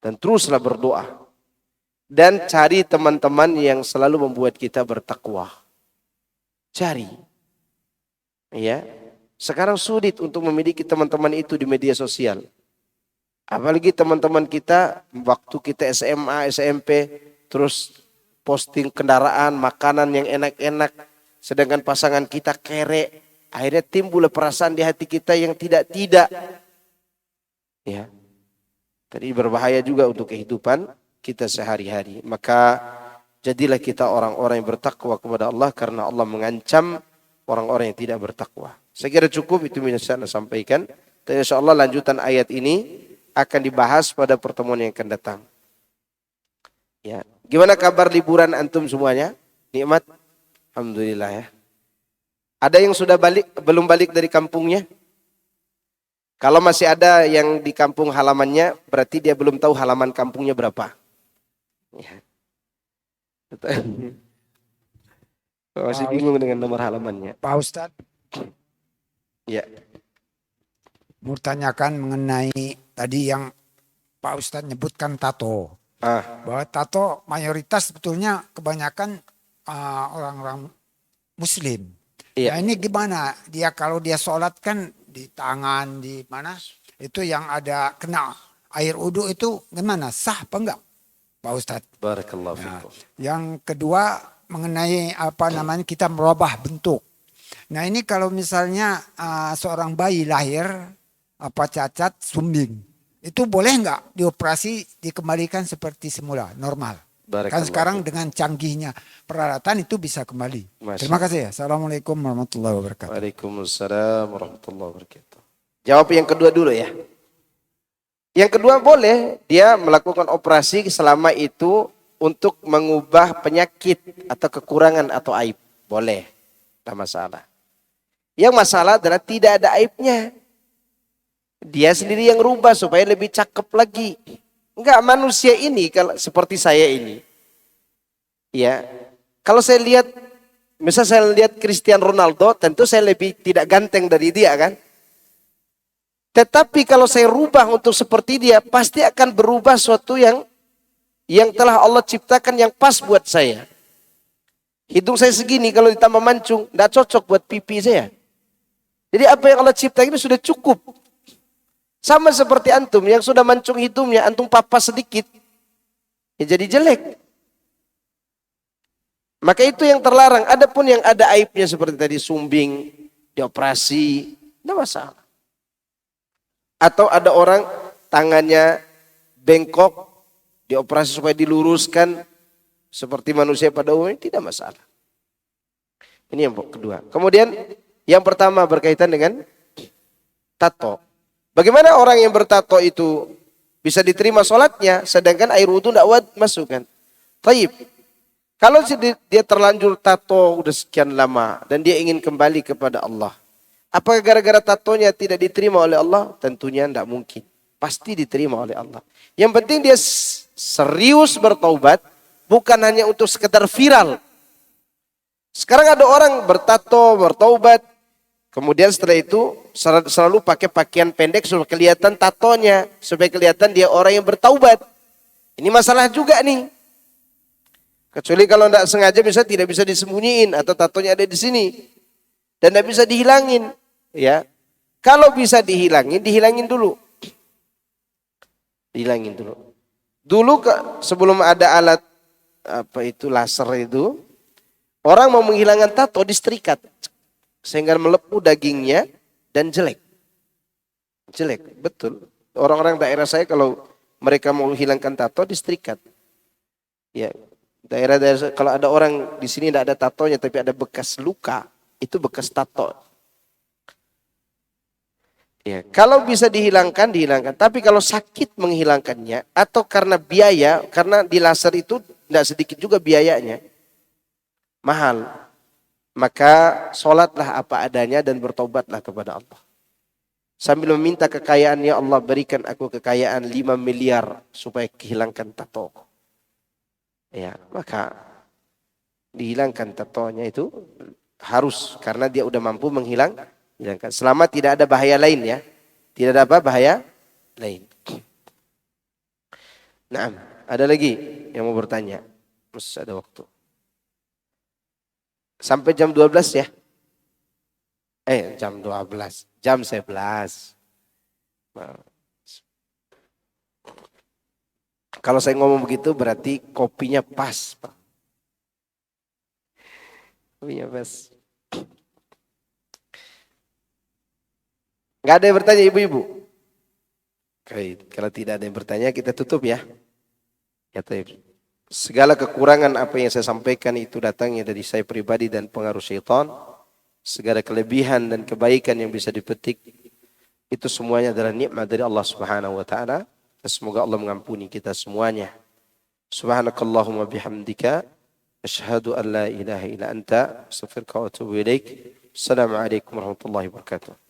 Dan teruslah berdoa. Dan cari teman-teman yang selalu membuat kita bertakwa. Cari. Ya. Sekarang sulit untuk memiliki teman-teman itu di media sosial. Apalagi teman-teman kita waktu kita SMA, SMP, terus posting kendaraan, makanan yang enak-enak, sedangkan pasangan kita kere. Akhirnya timbul perasaan di hati kita yang tidak-tidak. Ya. Tadi berbahaya juga untuk kehidupan kita sehari-hari. Maka jadilah kita orang-orang yang bertakwa kepada Allah, karena Allah mengancam orang-orang yang tidak bertakwa. Saya kira cukup itu yang saya sampaikan. Dan insya Allah lanjutan ayat ini akan dibahas pada pertemuan yang akan datang. Ya. Gimana kabar liburan antum semuanya? Nikmat? Alhamdulillah ya. Ada yang sudah belum balik dari kampungnya? Kalau masih ada yang di kampung halamannya, berarti dia belum tahu halaman kampungnya berapa. Ya. Masih bingung dengan nomor halamannya. Pak Ustadz, Ya. mau tanyakan mengenai tadi yang Pak Ustadz nyebutkan tato. Bahwa tato mayoritas sebetulnya kebanyakan orang-orang Muslim. Iya. Nah ini gimana? Dia kalau dia sholat kan di tangan, di mana? Itu yang ada kena air wudhu itu gimana? Sah apa enggak, Pak Ustadz? Barakallahu Nah, fikum. yang kedua mengenai apa namanya kita merubah bentuk. Nah ini kalau misalnya seorang bayi lahir cacat, sumbing, itu boleh enggak dioperasi dikembalikan seperti semula, normal? Kan sekarang dengan canggihnya peralatan itu bisa kembali. Terima kasih ya. Assalamualaikum warahmatullahi wabarakatuh. Waalaikumsalam warahmatullahi wabarakatuh. Jawab yang kedua dulu ya. Yang kedua boleh dia melakukan operasi selama itu untuk mengubah penyakit atau kekurangan atau aib. Boleh. Tidak masalah. Yang masalah adalah tidak ada aibnya. Dia sendiri yang rubah supaya lebih cakep lagi. Enggak, manusia ini kalau seperti saya ini. Ya. Kalau saya lihat, misal saya lihat Cristiano Ronaldo, tentu saya lebih tidak ganteng dari dia kan. Tetapi kalau saya rubah untuk seperti dia, pasti akan berubah suatu yang telah Allah ciptakan yang pas buat saya. Hidung saya segini, kalau ditambah mancung, tidak cocok buat pipi saya. Jadi apa yang Allah ciptakan ini sudah cukup. Sama seperti antum yang sudah mancung hidungnya, antum papas sedikit, ya jadi jelek. Maka itu yang terlarang. Adapun yang ada aibnya seperti tadi sumbing, dioperasi, tidak masalah. Atau ada orang tangannya bengkok, dioperasi supaya diluruskan seperti manusia pada umumnya, tidak masalah. Ini yang kedua. Kemudian yang pertama berkaitan dengan tato. Bagaimana orang yang bertato itu bisa diterima sholatnya sedangkan air wudhu tidak masuk kan? Taib. Kalau dia terlanjur tato udah sekian lama dan dia ingin kembali kepada Allah, apakah gara-gara tatonya tidak diterima oleh Allah? Tentunya tidak mungkin. Pasti diterima oleh Allah. Yang penting dia serius bertaubat, bukan hanya untuk sekedar viral. Sekarang ada orang bertato, bertaubat, kemudian setelah itu selalu pakai pakaian pendek supaya kelihatan tatonya, supaya kelihatan dia orang yang bertaubat. Ini masalah juga nih. Kecuali kalau tidak sengaja bisa tidak bisa disembunyiin atau tatonya ada di sini dan tidak bisa dihilangin, ya. Kalau bisa dihilangin, dihilangin dulu. Dihilangin dulu. Dulu sebelum ada alat laser itu, orang mau menghilangkan tato disetrikat sehingga melepuh dagingnya dan jelek. Jelek, betul. Orang-orang daerah saya kalau mereka mau menghilangkan tato disetrikat. Ya. Daerah-daerah kalau ada orang di sini tidak ada tatonya tapi ada bekas luka, itu bekas tato. Ya, kalau bisa dihilangkan, dihilangkan. Tapi kalau sakit menghilangkannya atau karena biaya, karena di laser itu tidak sedikit juga biayanya, mahal. Maka sholatlah apa adanya dan bertobatlah kepada Allah. Sambil meminta kekayaan, ya Allah berikan aku kekayaan 5 miliar supaya hilangkan tato. Ya, maka dihilangkan tatonya itu harus karena dia udah mampu menghilangkan. Selama tidak ada bahaya lain ya. Tidak ada bahaya lain. Nah, ada lagi yang mau bertanya? Masih ada waktu. Sampai jam 12 ya. Jam 12. Jam 11. Kalau saya ngomong begitu berarti kopinya pas, Pak. Kopinya pas. Nggak ada yang bertanya ibu-ibu? Kalau tidak ada yang bertanya kita tutup ya. Ya, segala kekurangan apa yang saya sampaikan itu datangnya dari saya pribadi dan pengaruh syaitan. Segala kelebihan dan kebaikan yang bisa dipetik itu semuanya adalah nikmat dari Allah Subhanahu wa taala. Semoga Allah mengampuni kita semuanya. Subhanakallahumma bihamdika asyhadu an la ilaha illa anta astaghfiruka wa atubu ilaik. Assalamualaikum warahmatullahi wabarakatuh.